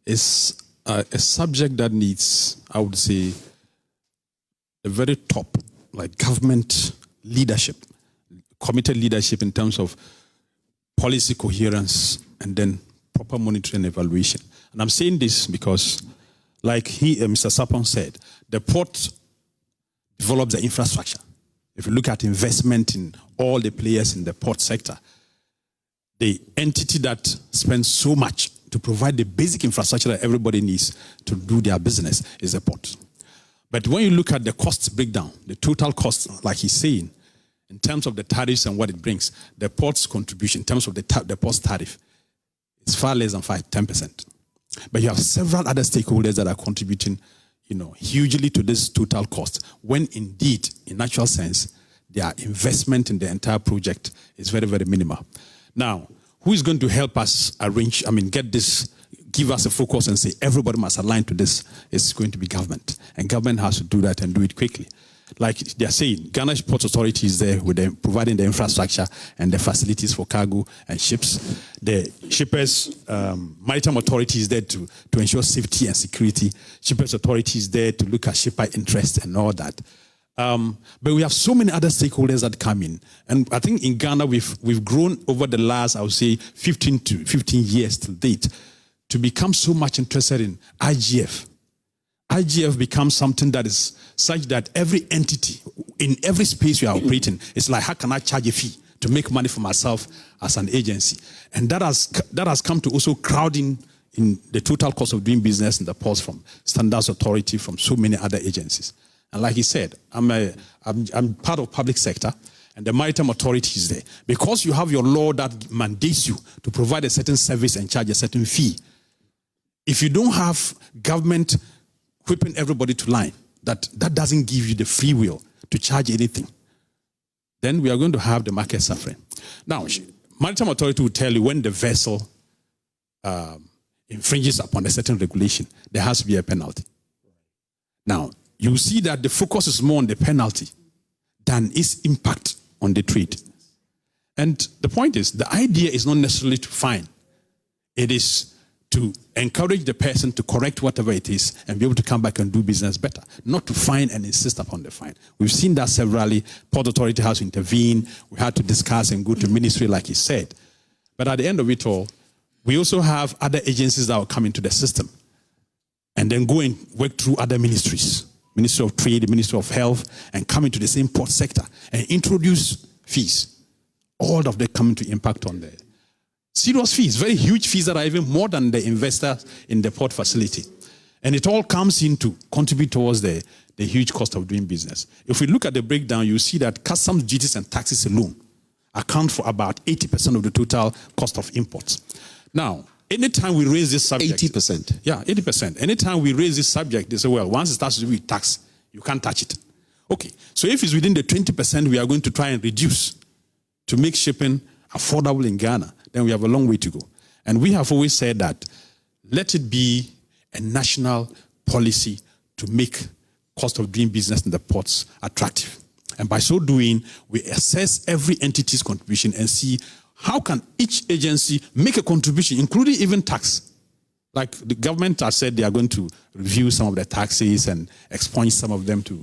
is a subject that needs, I would say, the very top, like government leadership, committed leadership in terms of policy coherence and then proper monitoring and evaluation. And I'm saying this because, like Mr. Sapon said, the port develops the infrastructure. If you look at investment in all the players in the port sector, the entity that spends so much to provide the basic infrastructure that everybody needs to do their business is the port. But when you look at the cost breakdown, the total cost, like he's saying, in terms of the tariffs and what it brings, the port's contribution in terms of the port's tariff is far less than 10%. But you have several other stakeholders that are contributing hugely to this total cost, when indeed, in actual sense, their investment in the entire project is very, very minimal. Now, who is going to help us get this, give us a focus and say everybody must align to this? It's going to be government. And government has to do that and do it quickly. Like they're saying, Ghana Port Authority is there with them providing the infrastructure and the facilities for cargo and ships. The shippers, Maritime Authority is there to ensure safety and security. Shippers Authority is there to look at shipper interest and all that. But we have so many other stakeholders that come in. And I think in Ghana, we've grown over the last, I would say, 15 years to date to become so much interested in IGF. IGF becomes something that is such that every entity, in every space we are operating, it's like, how can I charge a fee to make money for myself as an agency? And that has come to also crowding in the total cost of doing business in the ports from Standards Authority, from so many other agencies. And like he said, I'm part of public sector, and the Maritime Authority is there. Because you have your law that mandates you to provide a certain service and charge a certain fee. If you don't have government whipping everybody to line, that doesn't give you the free will to charge anything, then we are going to have the market suffering. Now, Maritime Authority will tell you when the vessel infringes upon a certain regulation, there has to be a penalty. Now, you see that the focus is more on the penalty than its impact on the trade. And the point is, the idea is not necessarily to fine. It is to encourage the person to correct whatever it is and be able to come back and do business better, not to fine and insist upon the fine. We've seen that severally. Port Authority has to intervene. We had to discuss and go to ministry, like he said. But at the end of it all, we also have other agencies that will come into the system and then go and work through other ministries, Ministry of Trade, Ministry of Health, and come into the same port sector and introduce fees. All of them come to impact on the serious fees, very huge fees that are even more than the investors in the port facility. And it all comes in to contribute towards the huge cost of doing business. If we look at the breakdown, you see that customs duties and taxes alone account for about 80% of the total cost of imports. Now, anytime we raise this subject... 80%? Yeah, 80%. Anytime we raise this subject, they say, well, once it starts to do with tax, you can't touch it. Okay, so if it's within the 20%, we are going to try and reduce to make shipping affordable in Ghana, then we have a long way to go. And we have always said that let it be a national policy to make cost of doing business in the ports attractive. And by so doing, we assess every entity's contribution and see how can each agency make a contribution, including even tax. Like the government has said they are going to review some of the taxes and expunge some of them to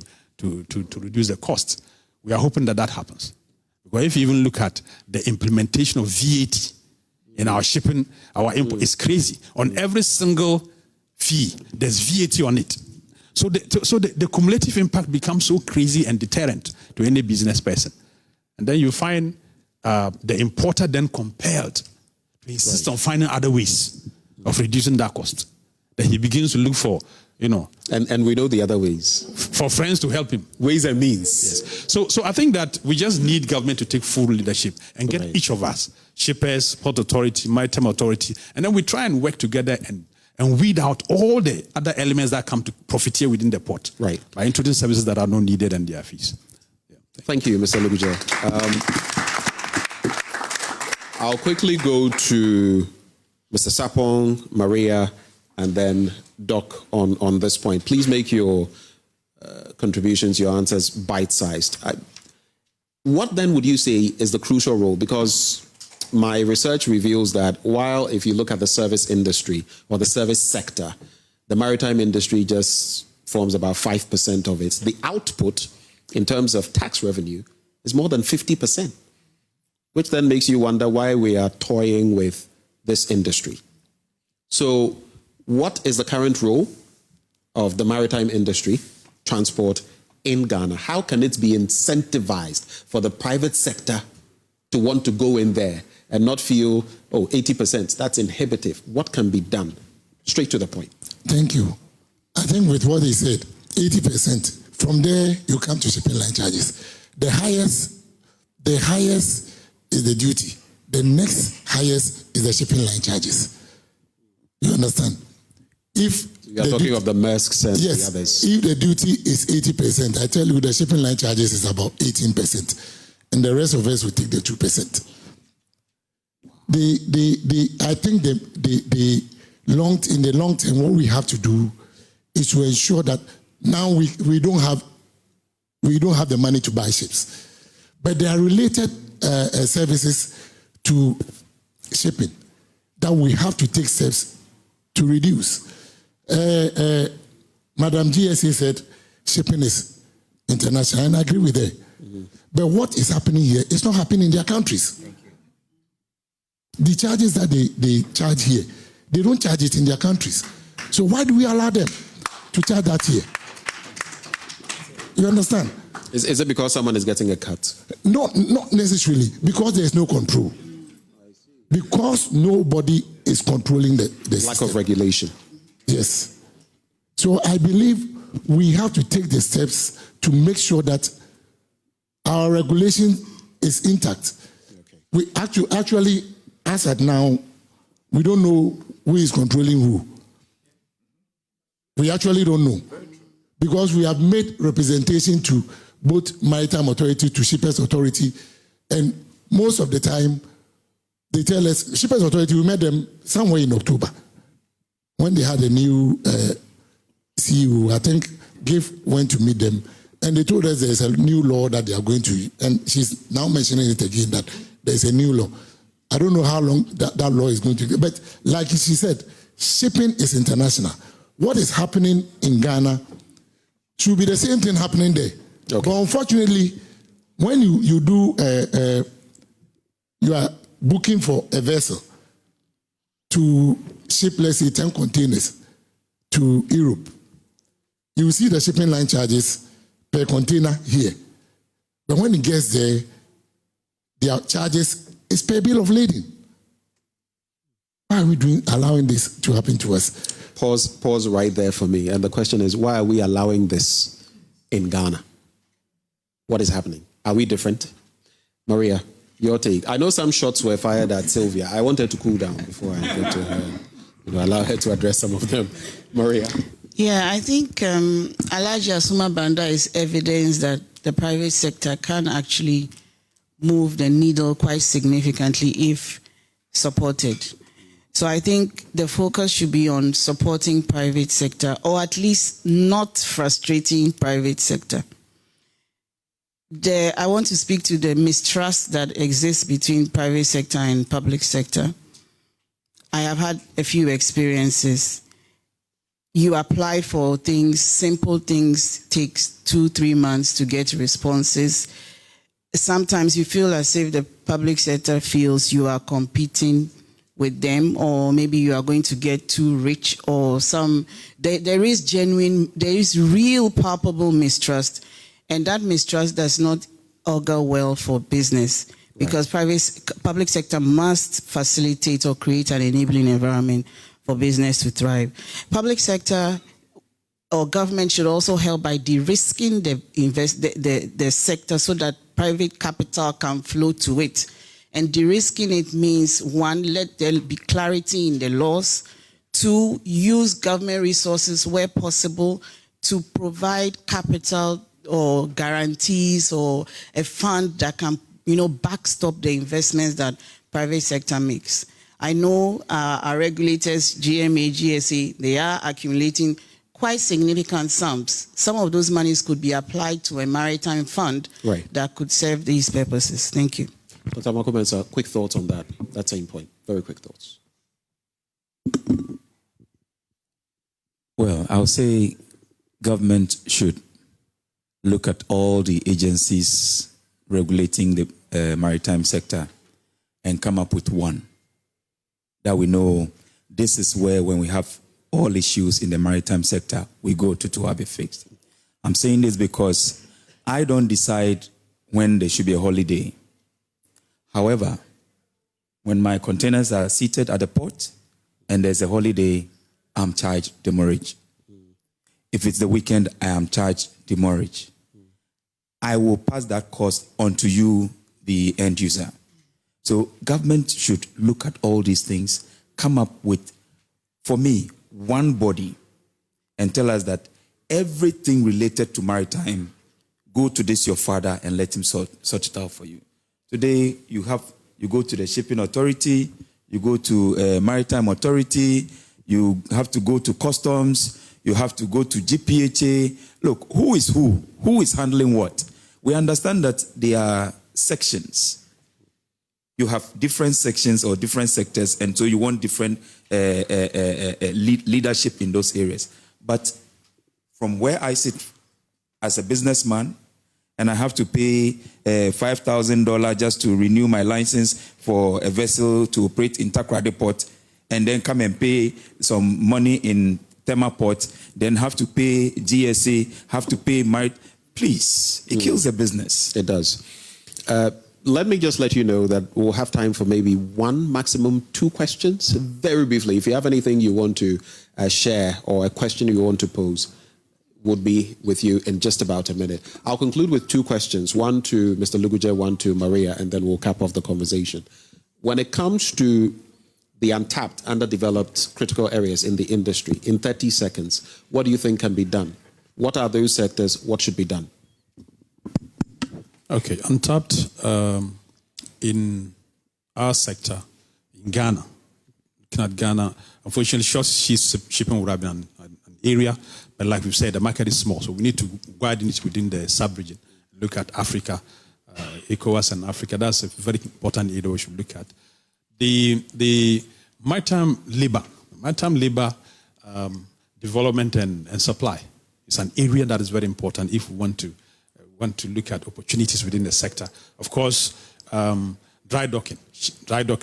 reduce the costs. We are hoping that happens. Because if you even look at the implementation of VAT in our shipping, our import, it's crazy. On every single fee, there's VAT on it. So the cumulative impact becomes so crazy and deterrent to any business person. And then you find the importer then compelled to insist on finding other ways of reducing that cost. Then he begins to look for, And we know the other ways. For friends to help him. Ways and means. Yes. So I think that we just need government to take full leadership and get each of us, shippers, Port Authority, Maritime Authority, and then we try and work together and weed out all the other elements that come to profiteer within the port. Right. By introducing services that are not needed and their fees. Yeah. Thank you, Mr. Lubija. I'll quickly go to Mr. Sapong, Maria, and then Doc on this point. Please make your contributions, your answers bite-sized. What then would you say is the crucial role? Because my research reveals that while if you look at the service industry or the service sector, the maritime industry just forms about 5% of it. The output in terms of tax revenue is more than 50%, which then makes you wonder why we are toying with this industry. So what is the current role of the maritime industry, transport in Ghana? How can it be incentivized for the private sector to want to go in there and not feel, 80%, that's inhibitive? What can be done? Straight to the point. Thank you. I think with what he said, 80%, from there you come to shipping line charges. The highest is the duty. The next highest is the shipping line charges. You understand? If you are talking of the Maersks and the others. If the duty is 80%, I tell you the shipping line charges is about 18%, and the rest of us will take the 2%. I think in the long term, what we have to do is to ensure that now we don't have the money to buy ships, but there are related services to shipping that we have to take steps to reduce. Madam GSA said shipping is international, and I agree with her. Mm-hmm. But what is happening here is not happening in their countries. The charges that they charge here, they don't charge it in their countries. So why do we allow them to charge that here? You understand? Is it because someone is getting a cut? No, not necessarily. Because there is no control. Because nobody is controlling the lack system. of regulation. Yes. So I believe we have to take the steps to make sure that our regulation is intact. Okay. We actually, as at now, we don't know who is controlling who. We actually don't know. Because we have made representation to both Maritime Authority, to Shippers Authority, and most of the time, they tell us, Shippers Authority, we met them somewhere in October, when they had a new CEO. I think GIF went to meet them, and they told us there's a new law that they are going to, and she's now mentioning it again, that there's a new law. I don't know how long that law is going to be, but like she said, shipping is international. What is happening in Ghana should be the same thing happening there. Okay. But unfortunately, when you do, you are booking for a vessel to ship, let's say, 10 containers to Europe, you see the shipping line charges per container here. But when it gets there, their charges is per bill of lading. Why are we allowing this to happen to us? Pause right there for me. And the question is, why are we allowing this in Ghana? What is happening? Are we different? Maria, your take. I know some shots were fired at Sylvia. I want her to cool down before I get to her. Allow her to address some of them. Maria. Yeah, I think Alhaji Asuma Banda is evidence that the private sector can actually move the needle quite significantly if supported. So I think the focus should be on supporting private sector, or at least not frustrating private sector. I want to speak to the mistrust that exists between private sector and public sector. I have had a few experiences. You apply for things, simple things, takes 2-3 months to get responses. Sometimes you feel as if the public sector feels you are competing with them, or maybe you are going to get too rich, or there is real palpable mistrust, and that mistrust does not augur well for business, because public sector must facilitate or create an enabling environment for business to thrive. Public sector or government should also help by de-risking the sector so that private capital can flow to it. And de-risking it means, one, let there be clarity in the laws. Two, use government resources where possible to provide capital or guarantees or a fund that can, backstop the investments that private sector makes. I know our regulators, GMA, GSA, they are accumulating quite significant sums. Some of those monies could be applied to a maritime fund that could serve these purposes. Thank you. Dr. Owusu-Mensah, quick thoughts on that same point. Very quick thoughts. Well, I'll say government should look at all the agencies regulating the maritime sector and come up with one that we know this is where, when we have all issues in the maritime sector, we go to have it fixed. I'm saying this because I don't decide when there should be a holiday. However, when my containers are seated at the port and there's a holiday, I'm charged demurrage. If it's the weekend, I am charged demurrage. I will pass that cost on to you, the end user. So government should look at all these things, come up with, for me, one body, and tell us that everything related to maritime, go to this your father and let him sort it out for you. Today, you go to the shipping authority, you go to maritime authority, you have to go to customs, you have to go to GPHA. Look, who is who? Who is handling what? We understand that there are sections. You have different sections or different sectors, and so you want different leadership in those areas. But from where I sit as a businessman, and I have to pay $5,000 just to renew my license for a vessel to operate in Takoradi Port, and then come and pay some money in Tema Port, then have to pay GSA, have to pay Please, it kills the business. It does. Let me just let you know that we'll have time for maybe one, maximum 2 questions. Very briefly, if you have anything you want to share or a question you want to pose, would be with you in just about a minute. I'll conclude with 2 questions, one to Mr. Luguje, one to Maria, and then we'll cap off the conversation. When it comes to the untapped, underdeveloped critical areas in the industry, in 30 seconds, what do you think can be done? What are those sectors? What should be done? Okay, untapped in our sector, in Ghana, looking at Ghana, unfortunately, short shipping would have been an area, but like we've said, the market is small, so we need to widen it within the sub-region. Look at Africa, ECOWAS and Africa. That's a very important area we should look at. The maritime labor Maritime labor development and supply is an area that is very important if we want to look at opportunities within the sector. Of course, dry docking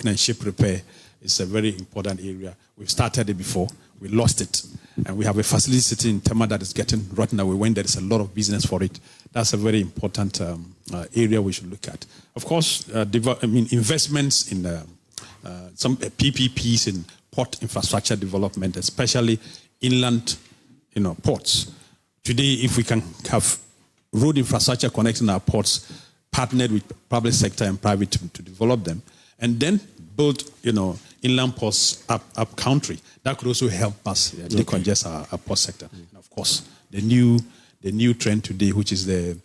and ship repair is a very important area. We've started it before, we lost it, and we have a facility sitting in Tema that is getting rotten away when there is a lot of business for it. That's a very important area we should look at. Of course, investments in some PPPs in port infrastructure development, especially inland, ports. Today, if we can have road infrastructure connecting our ports, partnered with public sector and private to develop them, and then build, inland ports up country, that could also help us decongest our port sector. And of course, the new trend today, which is the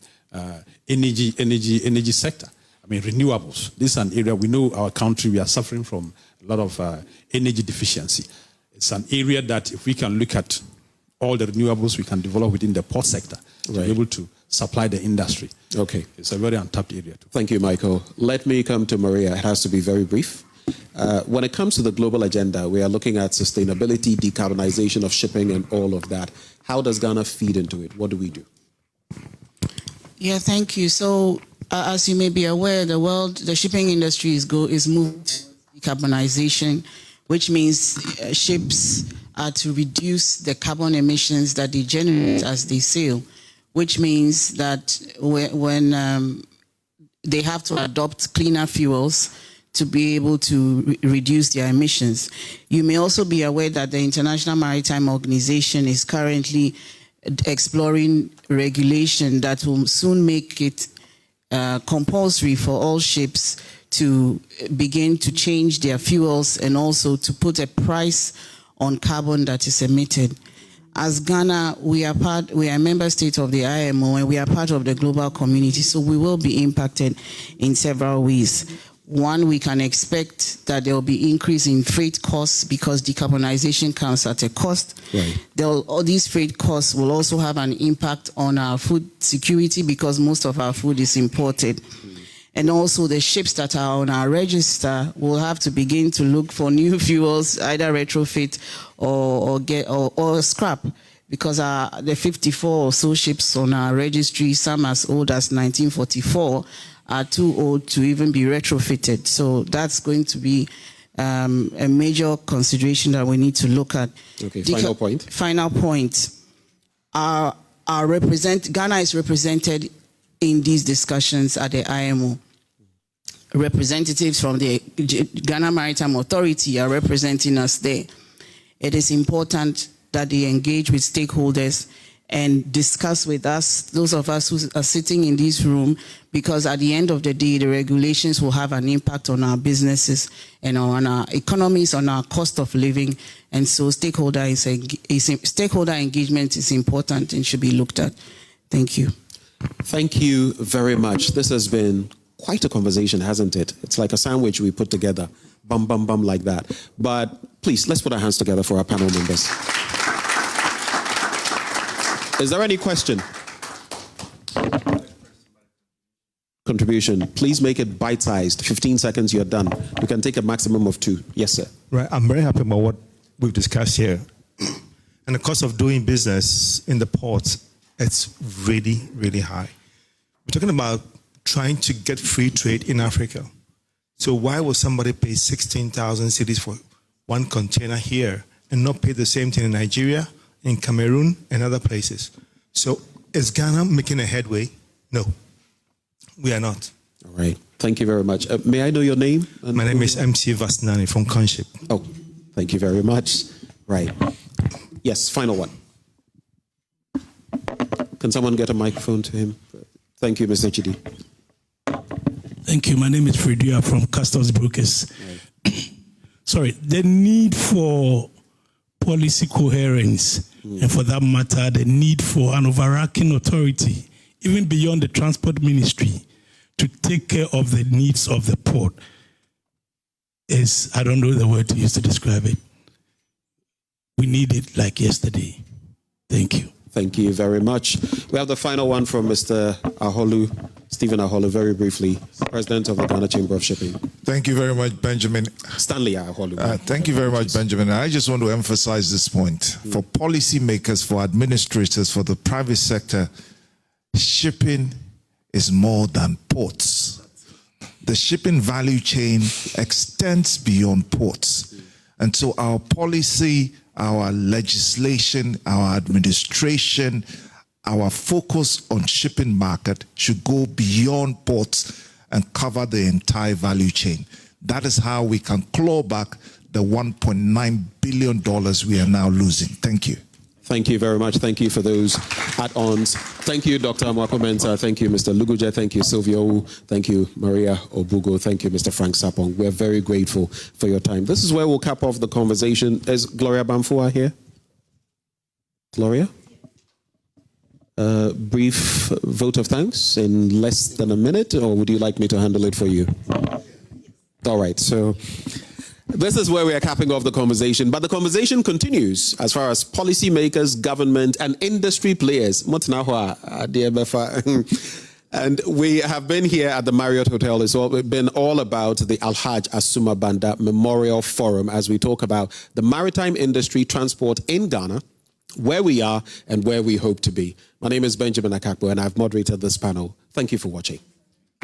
energy sector. Renewables. This is an area we know our country, we are suffering from a lot of energy deficiency. It's an area that if we can look at all the renewables we can develop within the port sector to be able to supply the industry. Okay. It's a very untapped area too. Thank you, Michael. Let me come to Maria. It has to be very brief. When it comes to the global agenda, we are looking at sustainability, decarbonization of shipping and all of that. How does Ghana feed into it? What do we do? Yeah, thank you. So, as you may be aware, the shipping industry is moving to decarbonization, which means ships are to reduce the carbon emissions that they generate as they sail, which means that when they have to adopt cleaner fuels to be able to reduce their emissions. You may also be aware that the International Maritime Organization is currently exploring regulation that will soon make it compulsory for all ships to begin to change their fuels and also to put a price on carbon that is emitted. As Ghana, we are a member state of the IMO and we are part of the global community, so we will be impacted in several ways. One, we can expect that there will be increase in freight costs because decarbonization comes at a cost. Right. All these freight costs will also have an impact on our food security because most of our food is imported. And also the ships that are on our register will have to begin to look for new fuels, either retrofit or scrap, because the 54 or so ships on our registry, some as old as 1944, are too old to even be retrofitted. So that's going to be a major consideration that we need to look at. Okay, final point. Final point. Ghana is represented in these discussions at the IMO. Representatives from the Ghana Maritime Authority are representing us there. It is important that they engage with stakeholders and discuss with us, those of us who are sitting in this room, because at the end of the day, the regulations will have an impact on our businesses and on our economies, on our cost of living. And so stakeholder engagement is important and should be looked at. Thank you. Thank you very much. This has been quite a conversation, hasn't it? It's like a sandwich we put together, bum, bum, bum, like that. But please, let's put our hands together for our panel members. Is there any question? Contribution. Please make it bite-sized. 15 seconds, you're done. You can take a maximum of 2. Yes, sir. Right. I'm very happy about what we've discussed here. And the cost of doing business in the ports, it's really, really high. We're talking about trying to get free trade in Africa. So why would somebody pay 16,000 cedis for one container here and not pay the same thing in Nigeria, in Cameroon, and other places? So is Ghana making a headway? No, we are not. All right. Thank you very much. May I know your name? My name is MC Vasnani from Conship. Oh, thank you very much. Right. Yes, final one. Can someone get a microphone to him? Thank you, Mr. Chidi. Thank you. My name is Fredia from Customs Brokers. Right. Sorry, the need for policy coherence, and for that matter, the need for an overarching authority, even beyond the transport ministry, to take care of the needs of the port is, I don't know the word to use to describe it. We need it like yesterday. Thank you. Thank you very much. We have the final one from Mr. Aholu. Stephen Aholo, very briefly, President of the Ghana Chamber of Shipping. Thank you very much, Benjamin. Stanley Aholo. Thank you very much, Benjamin. I just want to emphasize this point. For policymakers, for administrators, for the private sector, shipping is more than ports. The shipping value chain extends beyond ports. And so our policy, our legislation, our administration, our focus on shipping market should go beyond ports and cover the entire value chain. That is how we can claw back the $1.9 billion we are now losing. Thank you. Thank you very much. Thank you for those add-ons. Thank you, Dr. Owusu-Mensah. Thank you, Mr. Luguje. Thank you, Sylvia Owu. Thank you, Maria Obugo. Thank you, Mr. Frank Sapong. We're very grateful for your time. This is where we'll cap off the conversation. Is Gloria Bamfua here? Gloria? Brief vote of thanks in less than a minute, or would you like me to handle it for you? All right, so this is where we are capping off the conversation, but the conversation continues as far as policymakers, government, and industry players. And we have been here at the Marriott Hotel. It's been all about the Alhaji Asuma Banda Memorial Forum as we talk about the maritime industry transport in Ghana, where we are and where we hope to be. My name is Benjamin Akakbo, and I've moderated this panel. Thank you for watching.